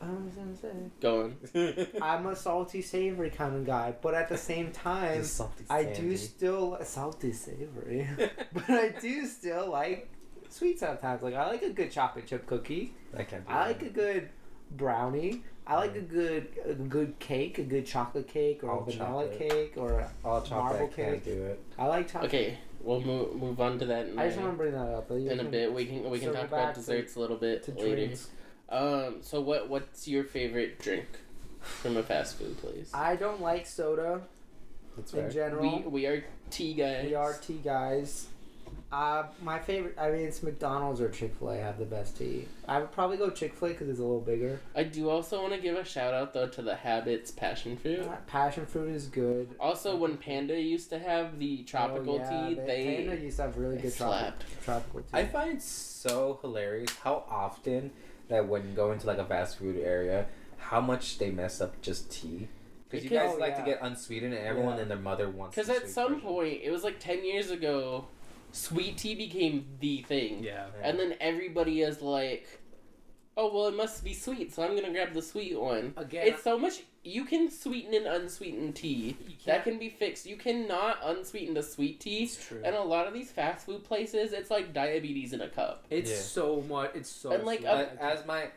I was gonna say. Going. I'm a salty savory kind of guy, but at the same time, Just salty I do sandy. still salty savory, but I do still like sweet sometimes. Like I like a good chocolate chip cookie. I can't do I that. like a good brownie. I like a good cake, a good chocolate cake, or All a vanilla chocolate. cake, or All marble chocolate can't cake. do it. I like chocolate. Okay, we'll move on to that I just want to bring that up. in a bit. We can circle talk back about desserts a little bit to later. drinks. So what's your favorite drink from a fast food place? I don't like soda That's in fair. general. We are tea guys. We are tea guys. My favorite, I mean, it's McDonald's or Chick-fil-A have the best tea. I would probably go Chick-fil-A because it's a little bigger. I do also want to give a shout out though to the Habits passion fruit. Passion fruit is good. Also, when Panda used to have the tropical tea, Panda they used to have really they good slapped. tropical tea. I find it so hilarious how often that when you go into like a fast food area, how much they mess up just tea. Because you Because- guys like to get unsweetened, and everyone and their mother wants. Because the at sweet some version. point, it was like 10 years ago, sweet tea became the thing. Yeah. And then everybody is like, oh, well, it must be sweet, so I'm going to grab the sweet one. Again, It's so much. You can sweeten an unsweetened tea. That can be fixed. You cannot unsweeten a sweet tea. it's true. And a lot of these fast food places, it's like diabetes in a cup. It's Yeah. so much. It's so. And, like, sweet.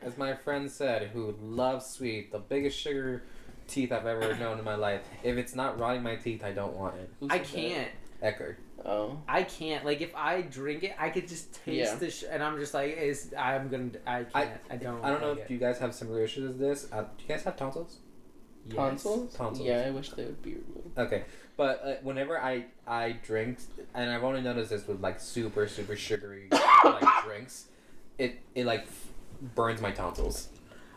As my friend said, who loves sweet, the biggest sugar teeth I've ever known in my life. If it's not rotting my teeth, I don't want it. Who I said that? can't. Eckerd. Oh. I can't. Like if I drink it, I could just taste Yeah. and I'm just like, I can't. I don't. I don't know like if it. you guys have similar issues with this. Do you guys have tonsils? Yes. Tonsils? Tonsils. Yeah, I wish they would be removed. Okay, but whenever I drink, and I've only noticed this with like super sugary like drinks, it like burns my tonsils.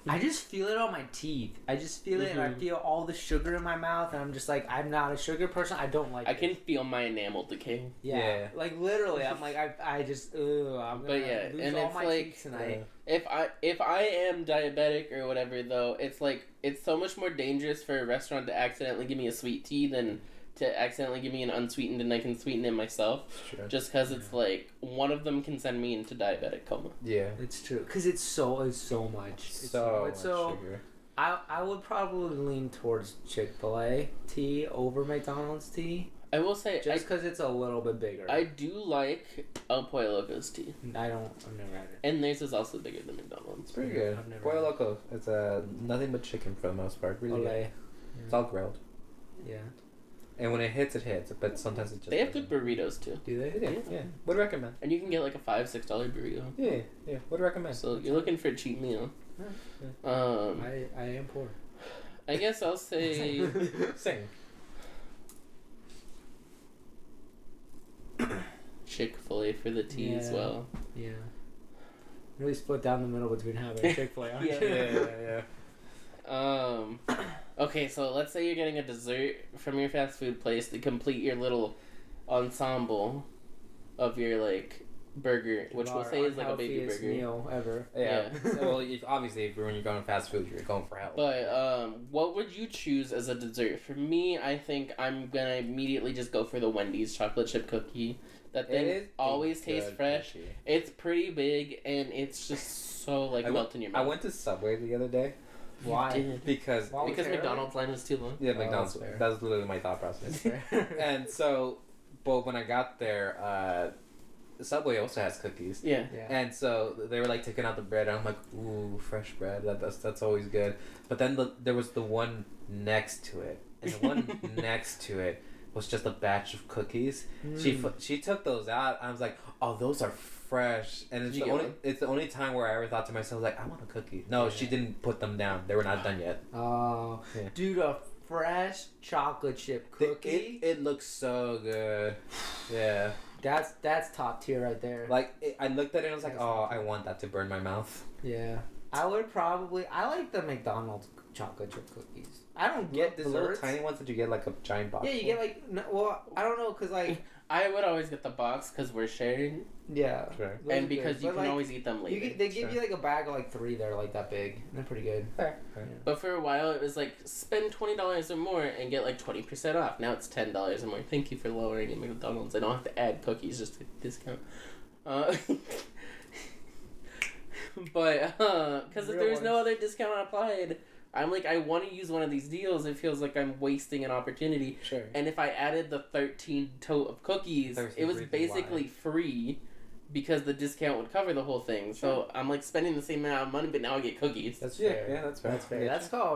I just feel it on my teeth. I just feel it, and I feel all the sugar in my mouth, and I'm just like, I'm not a sugar person. I don't like. I it. can feel my enamel decay. Yeah. Like literally, I'm like, I just, I'm gonna But yeah, lose and all it's my like- teeth tonight. If I am diabetic or whatever though, it's like it's so much more dangerous for a restaurant to accidentally give me a sweet tea than to accidentally give me an unsweetened and I can sweeten it myself. Sure. Just because it's like one of them can send me into diabetic coma. Yeah. It's true, cause it's so much. It's So much so. sugar. I would probably lean towards Chick-fil-A tea over McDonald's tea, I will say just because it's a little bit bigger. I do like El Pollo Loco's tea, I've never had it. and theirs is also bigger than McDonald's. It's pretty good. I've never Pollo had it. Loco. It's nothing but chicken for the most part. Really good. Olé. It's all grilled. Yeah. And when it hits, but sometimes it just. They have good burritos too, Do they? Yeah. Would recommend. and you can get like a $5-6 burrito. Yeah. Would recommend. So you're looking for a cheap meal. I am poor. I guess I'll say Same. Chick-fil-A for the tea as Yeah. well. Yeah. Really split down the middle between having Chick-fil-A. aren't Yeah. you? Yeah. Okay, so let's say you're getting a dessert from your fast food place to complete your little ensemble of your like burger, which we'll say is like a baby Unhealthiest burger. meal ever. Yeah. Well, obviously, when you're going to fast food, you're going for health. But what would you choose as a dessert? For me, I think I'm gonna immediately just go for the Wendy's chocolate chip cookie. That thing always tastes fresh. Cookie. It's pretty big and it's just so like melt in your mouth. I went to Subway the other day. Why? Did. Because Because McDonald's line was too long. Yeah, McDonald's. that's fair. That was literally my thought process. That's fair. And so, but when I got there, Subway also has cookies. Yeah. Yeah. And so they were like taking out the bread, and I'm like, ooh, fresh bread. That's always good. But then there was the one next to it, and the one next to it was just a batch of cookies. She took those out. I was like, oh, those are fresh. And it's the only time where I ever thought to myself like, I want a cookie. No, Yeah. she didn't put them down. They were not done yet. Oh, Yeah. dude, a fresh chocolate chip cookie. It looks so good. Yeah. That's top tier right there. Like I looked at it and I was like, oh, I want that to burn my mouth. Yeah. I like the McDonald's chocolate chip cookies. I don't get these little desserts. tiny ones that you get like a giant box. Yeah, you get like I don't know, cause like I would always get the box because we're sharing, yeah, Sure. those are and because good. you But, can like, always eat them later. they give Sure. you like a bag of like 3 that are like that big. And they're pretty good. Fair. But for a while, it was like spend $20 or more and get like 20% off. Now it's $10 or more. Thank you for lowering it, McDonald's. I don't have to add cookies just to discount. But because if Real there's no ones. other discount applied, I'm like, I want to use one of these deals. It feels like I'm wasting an opportunity. Sure. And if I added the 13 tote of cookies, There's it was reason basically free because the discount would cover the whole thing. So I'm like spending the same amount of money, but now I get cookies. That's Yeah, fair. yeah, that's fair. That's fair. Yeah.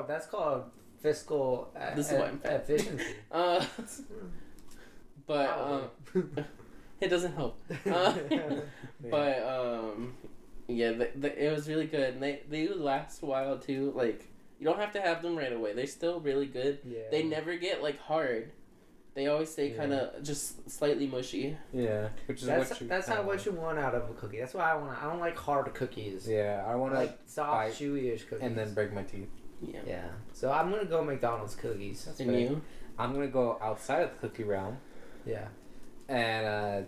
That's called fiscal This is why I'm fat. efficiency. But it doesn't help. But yeah, it was really good, and they last a while too. Like you don't have to have them right away; they're still really good. Yeah. They never get like hard. They always stay kind of just slightly mushy. Yeah, which is That's not what you want out of a cookie. That's what I want. I don't like hard cookies. Yeah, I want to Like soft, bite chewy-ish cookies. and then break my teeth. Yeah. Yeah. So I'm gonna go McDonald's cookies. That's And fair. you? I'm gonna go outside of the cookie realm, Yeah. and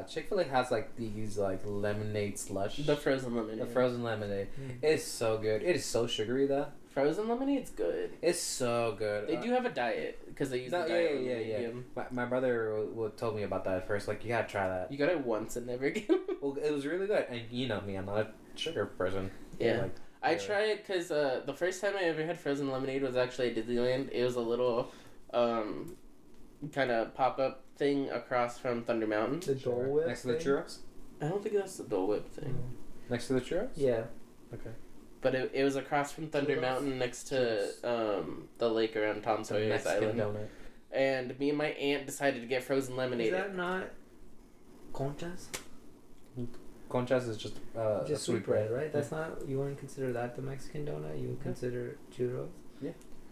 Chick-fil-A has like these like lemonade slush. The frozen lemonade. The frozen lemonade. Mm. It's so good. It is so sugary though. Frozen lemonade's good. It's so good. They do have a diet because they use the No, diet. yeah. medium. My brother told me about that at first. Like, you gotta try that. You got it once and never again. Well, it was really good. And you know me, I'm not a sugar person. Yeah. Like, I tried because the first time I ever had frozen lemonade was actually at Disneyland. It was a little kind of pop-up thing across from Thunder Mountain. The Dole Whip Next to the thing? churros? I don't think that's the Dole Whip thing. Next to the churros? Yeah. Okay. But it was across from Thunder Churros? Mountain next to the lake around Tom The Sawyer's Mexican Island. donut. And me and my aunt decided to get frozen lemonade. Is that not Conchas? Conchas is just a Just sweet bread, right? That's not. You wouldn't consider that the Mexican donut. You would consider churros.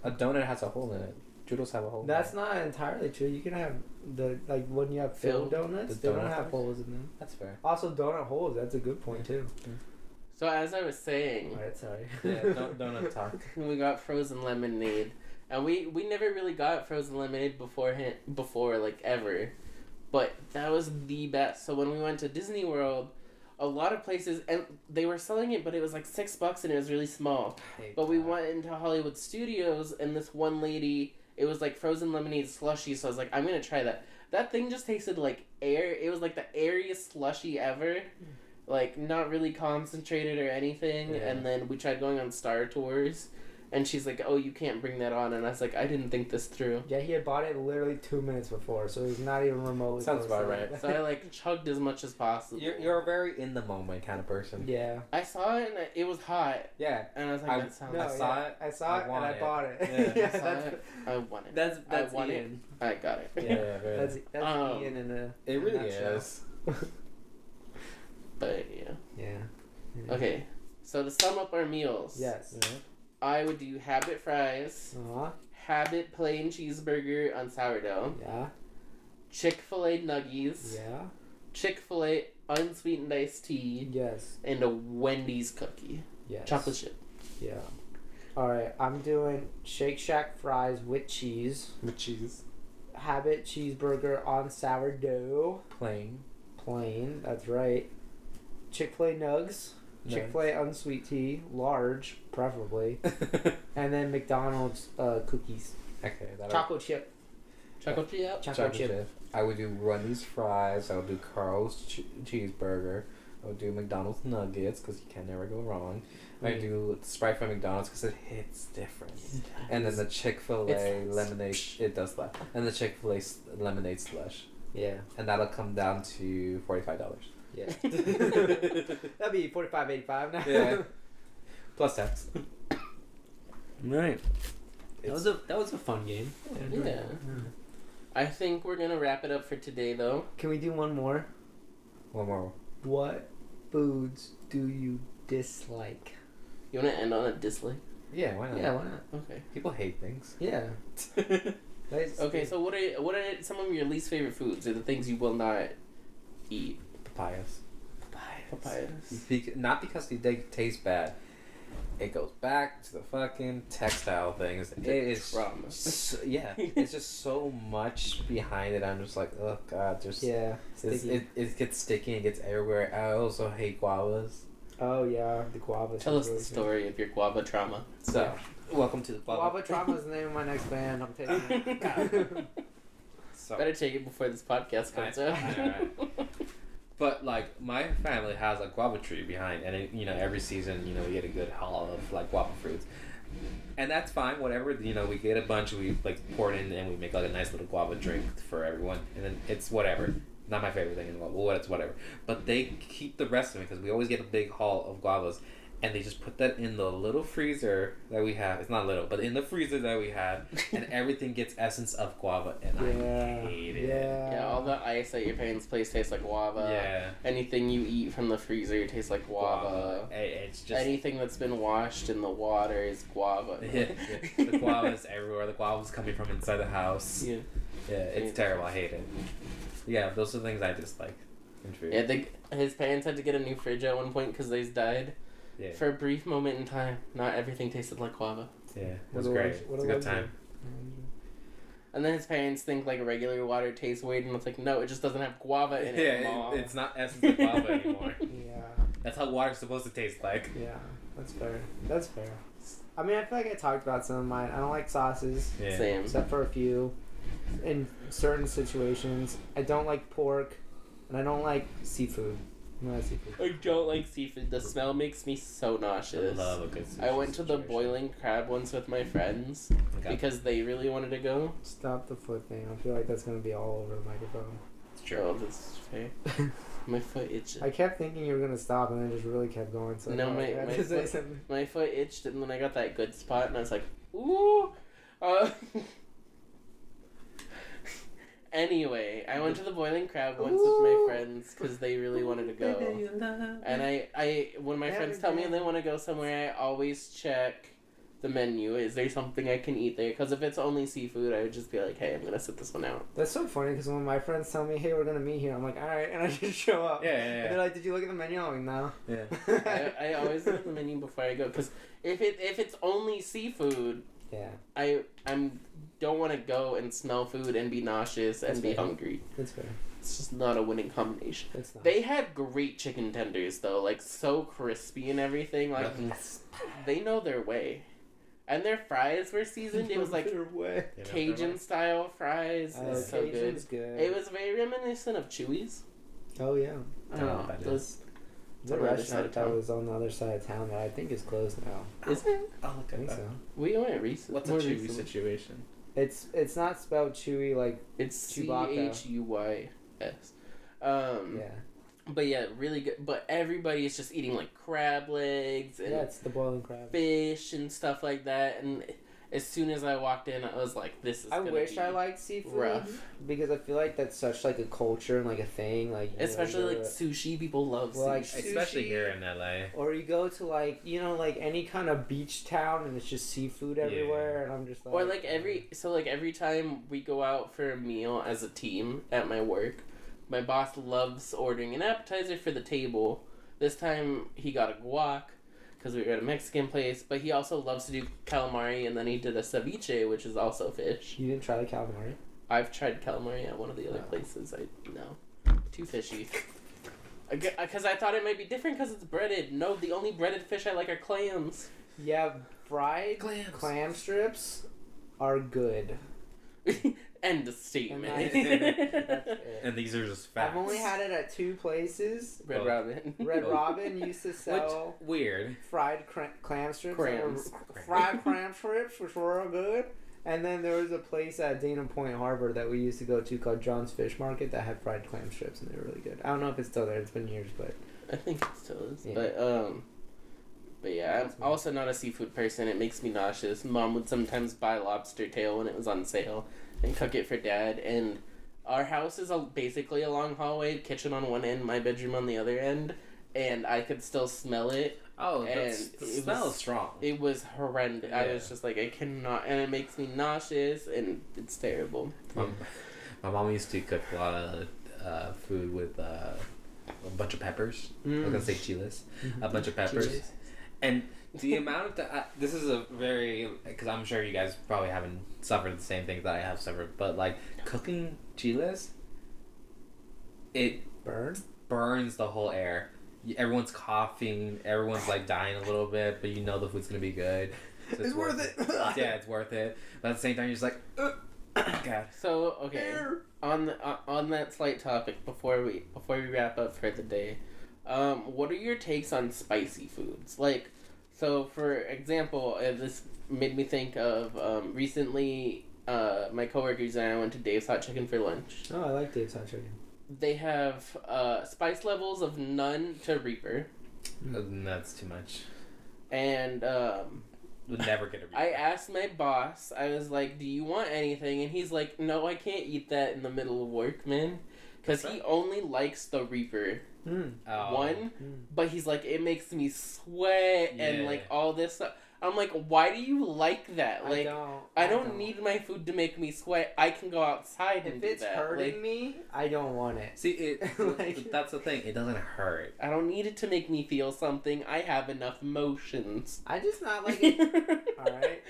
A donut has a hole in it. Churros have a hole. That's not entirely true. You can have when you have filled donuts, The they don't donut have holes? holes in them. That's fair. Also, donut holes. That's a good point too. So as I was saying, Alright, sorry. Yeah, donut talk. we got frozen lemonade, and we never really got frozen lemonade before like ever, but that was the best. So when we went to Disney World, a lot of places, and they were selling it, but it was like $6 and it was really small. But we went into Hollywood Studios, and this one lady, it was like frozen lemonade slushy, so I was like, I'm gonna try that. That thing just tasted like air. It was like the airiest slushy ever. Like, not really concentrated or anything. Yeah. And then we tried going on Star Tours, and she's like, oh, you can't bring that on. And I was like, I didn't think this through. Yeah, he had bought it literally 2 minutes before, so it was not even remotely. Sounds close about to right. that. So I like chugged as much as possible. You're a very in the moment kind of person. Yeah. I saw it, and it was hot. Yeah. And I was like, I- that sounds... I saw it. I saw it, and want I it. bought it. Yeah. I saw that's it. I want it. That's I want Ian. I got it. Yeah, very. that's Um, Ian in a. It really nutshell. is. But, yeah. Yeah. Okay. So to sum up our meals. Yes. I would do Habit fries, Habit plain cheeseburger on sourdough, Yeah. Chick-fil-A nuggies, Yeah. Chick-fil-A unsweetened iced tea, Yes. and a Wendy's cookie. Yes. Chocolate chip. Yeah. All right, I'm doing Shake Shack fries with cheese. With cheese. Habit cheeseburger on sourdough. Plain. Plain, that's right. Chick-fil-A nugs. Nice. Chick-fil-A unsweet tea, large, preferably. And then McDonald's cookies. Okay. Choco chip. Chocolate chip. Choco chip. I would do Wendy's fries. I would do Carl's cheeseburger. I would do McDonald's nuggets because you can never go wrong. I do Sprite from McDonald's because it hits different. And then the Chick-fil-A lemonade, it does that. And the Chick-fil-A lemonade slush. Yeah. And that'll come down to $45. Yeah. That'd be $45.85 now. Yeah. Plus tax. Right. That was a fun game. Yeah. I think we're gonna wrap it up for today, though. Can we do one more? One more. What foods do you dislike? You wanna end on a dislike? Yeah, why not? Yeah, why not? Okay. People hate things. Yeah. Okay, so what are some of your least favorite foods, or the things you will not eat? Papayas. Papayas. Not because they taste bad. It goes back to the fucking textile things. It is trauma. It's just so much behind it. I'm just like, oh god, it gets sticky and gets everywhere. I also hate guavas. Oh yeah, the guava. Tell us the story of your guava trauma. So, welcome to the Guava Trauma is the name of my next band. I'm taking it. So, Better take it before this podcast comes out. Alright. But like my family has a guava tree behind, and every season we get a good haul of like guava fruits, and that's fine. Whatever we get a bunch, we like pour it in, and we make like a nice little guava drink for everyone, and then it's whatever. Not my favorite thing in the world, but it's whatever. But they keep the rest of it because we always get a big haul of guavas, and they just put that in the little freezer that we have. It's not little, but in the freezer that we have, and everything gets essence of guava, and I hate it. Yeah, all the ice at your parents' place tastes like guava. Yeah. Anything you eat from the freezer tastes like guava. It's just anything that's been washed in the water is guava. Yeah. The guava's everywhere. The guava's coming from inside the house. Yeah. Yeah, it's terrible. I hate it. Yeah, those are the things I dislike in food. Yeah, his parents had to get a new fridge at one point because they died. Yeah. For a brief moment in time, not everything tasted like guava. Yeah, it was great. It was a good time. And then his parents think like regular water tastes weird, and it's like, no, it just doesn't have guava in it, Mom. It's not essence of guava anymore. Yeah. That's how water's supposed to taste like. Yeah, that's fair. That's fair. I mean, I feel like I talked about some of mine. I don't like sauces. Yeah. Same. Except for a few. In certain situations. I don't like pork. And I don't like seafood. I seafood. I don't like seafood. The smell makes me so nauseous. I love a good sushi I went to the situation. boiling crab once with my friends because they really wanted to go. Stop the foot thing. I feel like that's going to be all over the microphone. It's true. Oh, this is fair. My foot itched. I kept thinking you were going to stop and then it just really kept going. So No, I had to say something. My foot itched, and then I got that good spot, and I was like, ooh. Anyway, I went to the boiling crab once with my friends because they really wanted to go. And I when my friends tell me they want to go somewhere, I always check the menu. Is there something I can eat there? Because if it's only seafood, I would just be like, hey, I'm going to sit this one out. That's so funny because when my friends tell me, hey, we're going to meet here, I'm like, all right. And I just show up. Yeah. And they're like, did you look at the menu? I'm like, no. Yeah. I always look at the menu before I go. Because if it's only seafood, Yeah. I don't want to go and smell food and be nauseous and be hungry. That's fair. It's just not a winning combination. It's not. They had great chicken tenders though, like so crispy and everything. Like they know their way, and their fries were seasoned. It was like Cajun style fries. It was so good. Cajun's good. It was very reminiscent of Chewy's. Oh yeah. I don't know. that Those, The on the other side restaurant of that town. was on the other side of town that I think is closed now. Is it? I'll look I at think that. so. We went recently. What's a chewy situation? It's not spelled chewy like It's Chewbacca. Chuys. yeah. But yeah, really good. But everybody is just eating like crab legs and Yeah, it's the boiling crab. fish and stuff like that. And as soon as I walked in, I was like, "This is." I gonna wish be I liked seafood rough. because I feel like that's such like a culture and like a thing. Like Especially like sushi, people love Well, like, sushi. Especially Sushi. here in LA. or you go to like like any kind of beach town and it's just seafood everywhere and I'm just like Or like every time we go out for a meal as a team at my work, my boss loves ordering an appetizer for the table. This time he got a guac because we were at a Mexican place. But he also loves to do calamari, and then he did a ceviche, which is also fish. You didn't try the calamari? I've tried calamari at one of the other places. No, too fishy. Because I thought it might be different because it's breaded. No, the only breaded fish I like are clams. Yeah, fried Clams. clam strips are good. End of statement. That's it. And these are just facts. I've only had it at 2 places. Red Robin. Red Robin used to sell weird. fried clam strips. Crams. Fried clam strips, which were real good. And then there was a place at Dana Point Harbor that we used to go to called John's Fish Market that had fried clam strips, and they were really good. I don't know if it's still there. It's been years, but I think it still is. Yeah. But yeah, I'm also not a seafood person. It makes me nauseous. Mom would sometimes buy lobster tail when it was on sale and cook it for Dad. And our house is basically a long hallway, kitchen on one end, my bedroom on the other end, and I could still smell it. Oh, and the smell is strong. It was horrendous. Yeah. I was just like, I cannot, and it makes me nauseous, and it's terrible. My mom used to cook a lot of food with a bunch of peppers. I was gonna say chiles. A bunch of peppers. Chiles. And the amount of this is a very, because I'm sure you guys probably haven't suffered the same things that I have suffered, but like cooking chiles, it burns the whole air. Everyone's coughing, everyone's like dying a little bit, but you know the food's gonna be good. So it's worth it. Yeah, it's worth it. But at the same time, you're just like, God. So okay, on that slight topic, before we wrap up for the day, what are your takes on spicy foods? Like, so for example, this made me think of recently. My coworkers and I went to Dave's Hot Chicken for lunch. Oh, I like Dave's Hot Chicken. They have spice levels of none to Reaper. That's too much. And Would never get a Reaper. I asked my boss, I was like, do you want anything? And he's like, no, I can't eat that in the middle of work, man. Because he only likes the Reaper. Oh. But he's like, it makes me sweat and like all this stuff. I'm like, why do you like that? Like, I don't need my food to make me sweat. I can go outside and do that. If it's hurting me, I don't want it. See, that's the thing. It doesn't hurt. I don't need it to make me feel something. I have enough motions. I just not like it. Alright.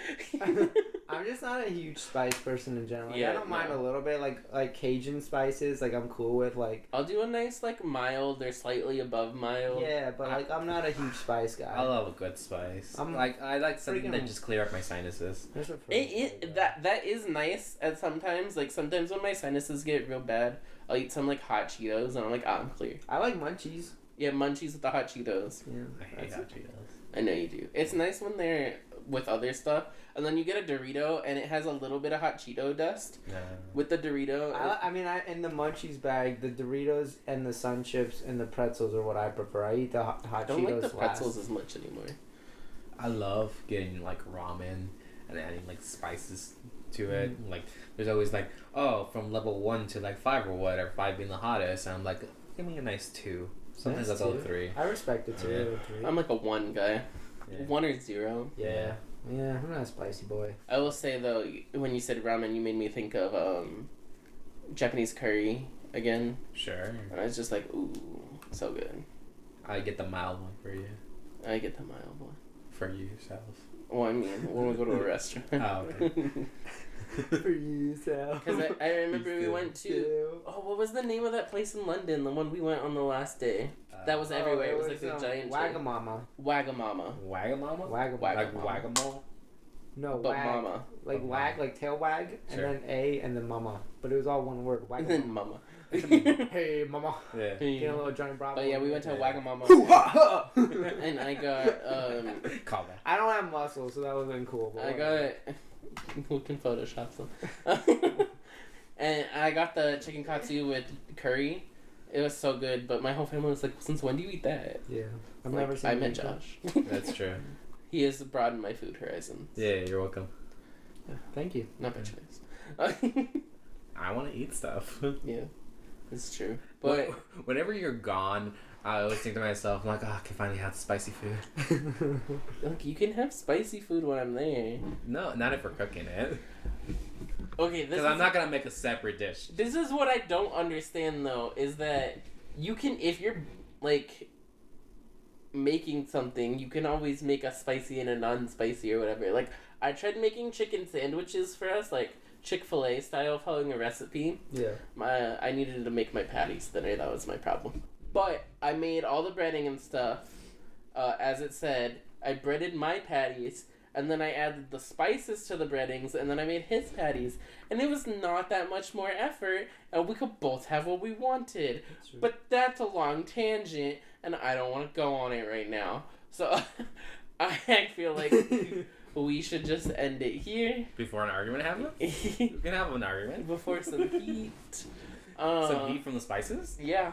I'm just not a huge spice person in general. Like, I don't mind a little bit. Like Cajun spices, like I'm cool with. Like I'll do a nice like mild or slightly above mild. Yeah, but like I'm not a huge spice guy. I love a good spice. I like something that just clear up my sinuses. That is nice at sometimes. Like sometimes when my sinuses get real bad, I'll eat some like hot Cheetos and I'm like, I'm clear. I like munchies. Yeah, munchies with the hot Cheetos. Yeah, I hate hot Cheetos. I know you do. It's nice when they're with other stuff, and then you get a Dorito and it has a little bit of hot Cheeto dust. With the Dorito. I mean, in the munchies bag, the Doritos and the Sun Chips and the pretzels are what I prefer. I eat the hot Cheetos. I don't like the pretzels as much anymore. I love getting like ramen and adding like spices to it. Like there's always like, oh, from level 1 to like 5 or whatever, 5 being the hottest, and I'm like, give me a nice 2. Sometimes I'll go 3. I respect it too. Yeah. 3. I'm like a 1 guy. Yeah. 1 or 0. Yeah. Yeah, I'm not a spicy boy. I will say though, when you said ramen, you made me think of Japanese curry again. Sure. And I was just like, ooh, so good. I get the mild one for you. I get the mild one. For yourself. Well, I mean, when we go to a restaurant. Oh, okay. For yourself. Because I remember we went to... Oh, what was the name of that place in London? The one we went on the last day. That was everywhere. It was like the giant... Wagamama. Wagamama. Wagamama? Wagamama. Like Wagamama? No, but wag. mama. Like but wag, mama. like tail wag, and Sure. then A, and then mama. But it was all one word. And then Wagamama. mama. Hey, mama. Yeah. Get a little Johnny Bravo. But yeah, we went to Yeah. Wagamama. And I got... Call that. I don't have muscles, so that wasn't cool. But I got... We can Photoshop them. And I got the chicken katsu with curry. It was so good, but my whole family was like, since when do you eat that? Yeah. I've Like, never seen I met it. Josh. That's true. He has broadened my food horizons. Yeah, you're welcome. Yeah, thank you. Not by choice. I want to eat stuff. Yeah, it's true. But whenever you're gone, I always think to myself, I'm like, oh, I can finally have spicy food. look, you can have spicy food when I'm there. No, not if we're cooking it. Okay, Because I'm not going to make a separate dish. This is what I don't understand though, is that you can, if you're like, making something, you can always make a spicy and a non-spicy or whatever. Like, I tried making chicken sandwiches for us, like Chick-fil-A style, following a recipe. Yeah. I needed to make my patties thinner. That was my problem. But I made all the breading and stuff, as it said. I breaded my patties, and then I added the spices to the breadings, and then I made his patties. And it was not that much more effort, and we could both have what we wanted. But that's a long tangent, and I don't want to go on it right now. So I feel like we should just end it here. Before an argument happens? We can have an argument. Before some heat. Some heat from the spices? Yeah.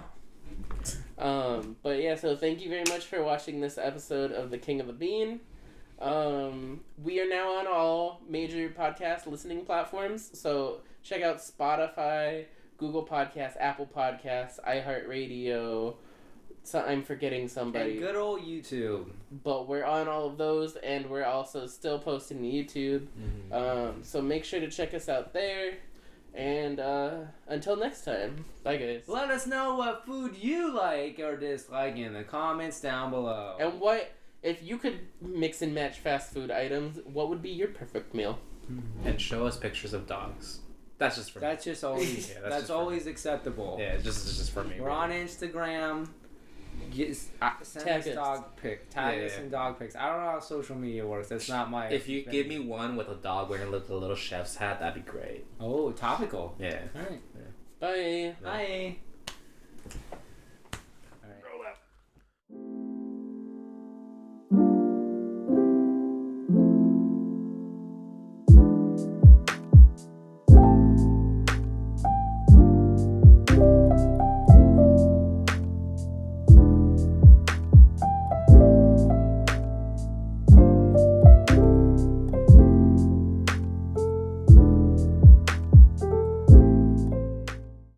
But yeah, so thank you very much for watching this episode of The King of the Bean. We are now on all major podcast listening platforms, so check out Spotify, Google Podcasts, Apple Podcasts, iHeartRadio. So I'm forgetting somebody. And good old YouTube. But we're on all of those, and we're also still posting to YouTube. Mm-hmm. So make sure to check us out there. And until next time, bye guys. Let us know what food you like or dislike in the comments down below. And what, if you could mix and match fast food items, what would be your perfect meal? And show us pictures of dogs. That's just for That's me. just always Yeah, that's just for always acceptable. Yeah, it's just for me. We're on Instagram. Send Tag us us. dog pic. Tag Yeah, us yeah. in dog pics. I don't know how social media works. That's not my. If you thing. give me one with a dog wearing a little chef's hat, that'd be great. Oh, topical. Yeah. All right. Bye. Bye.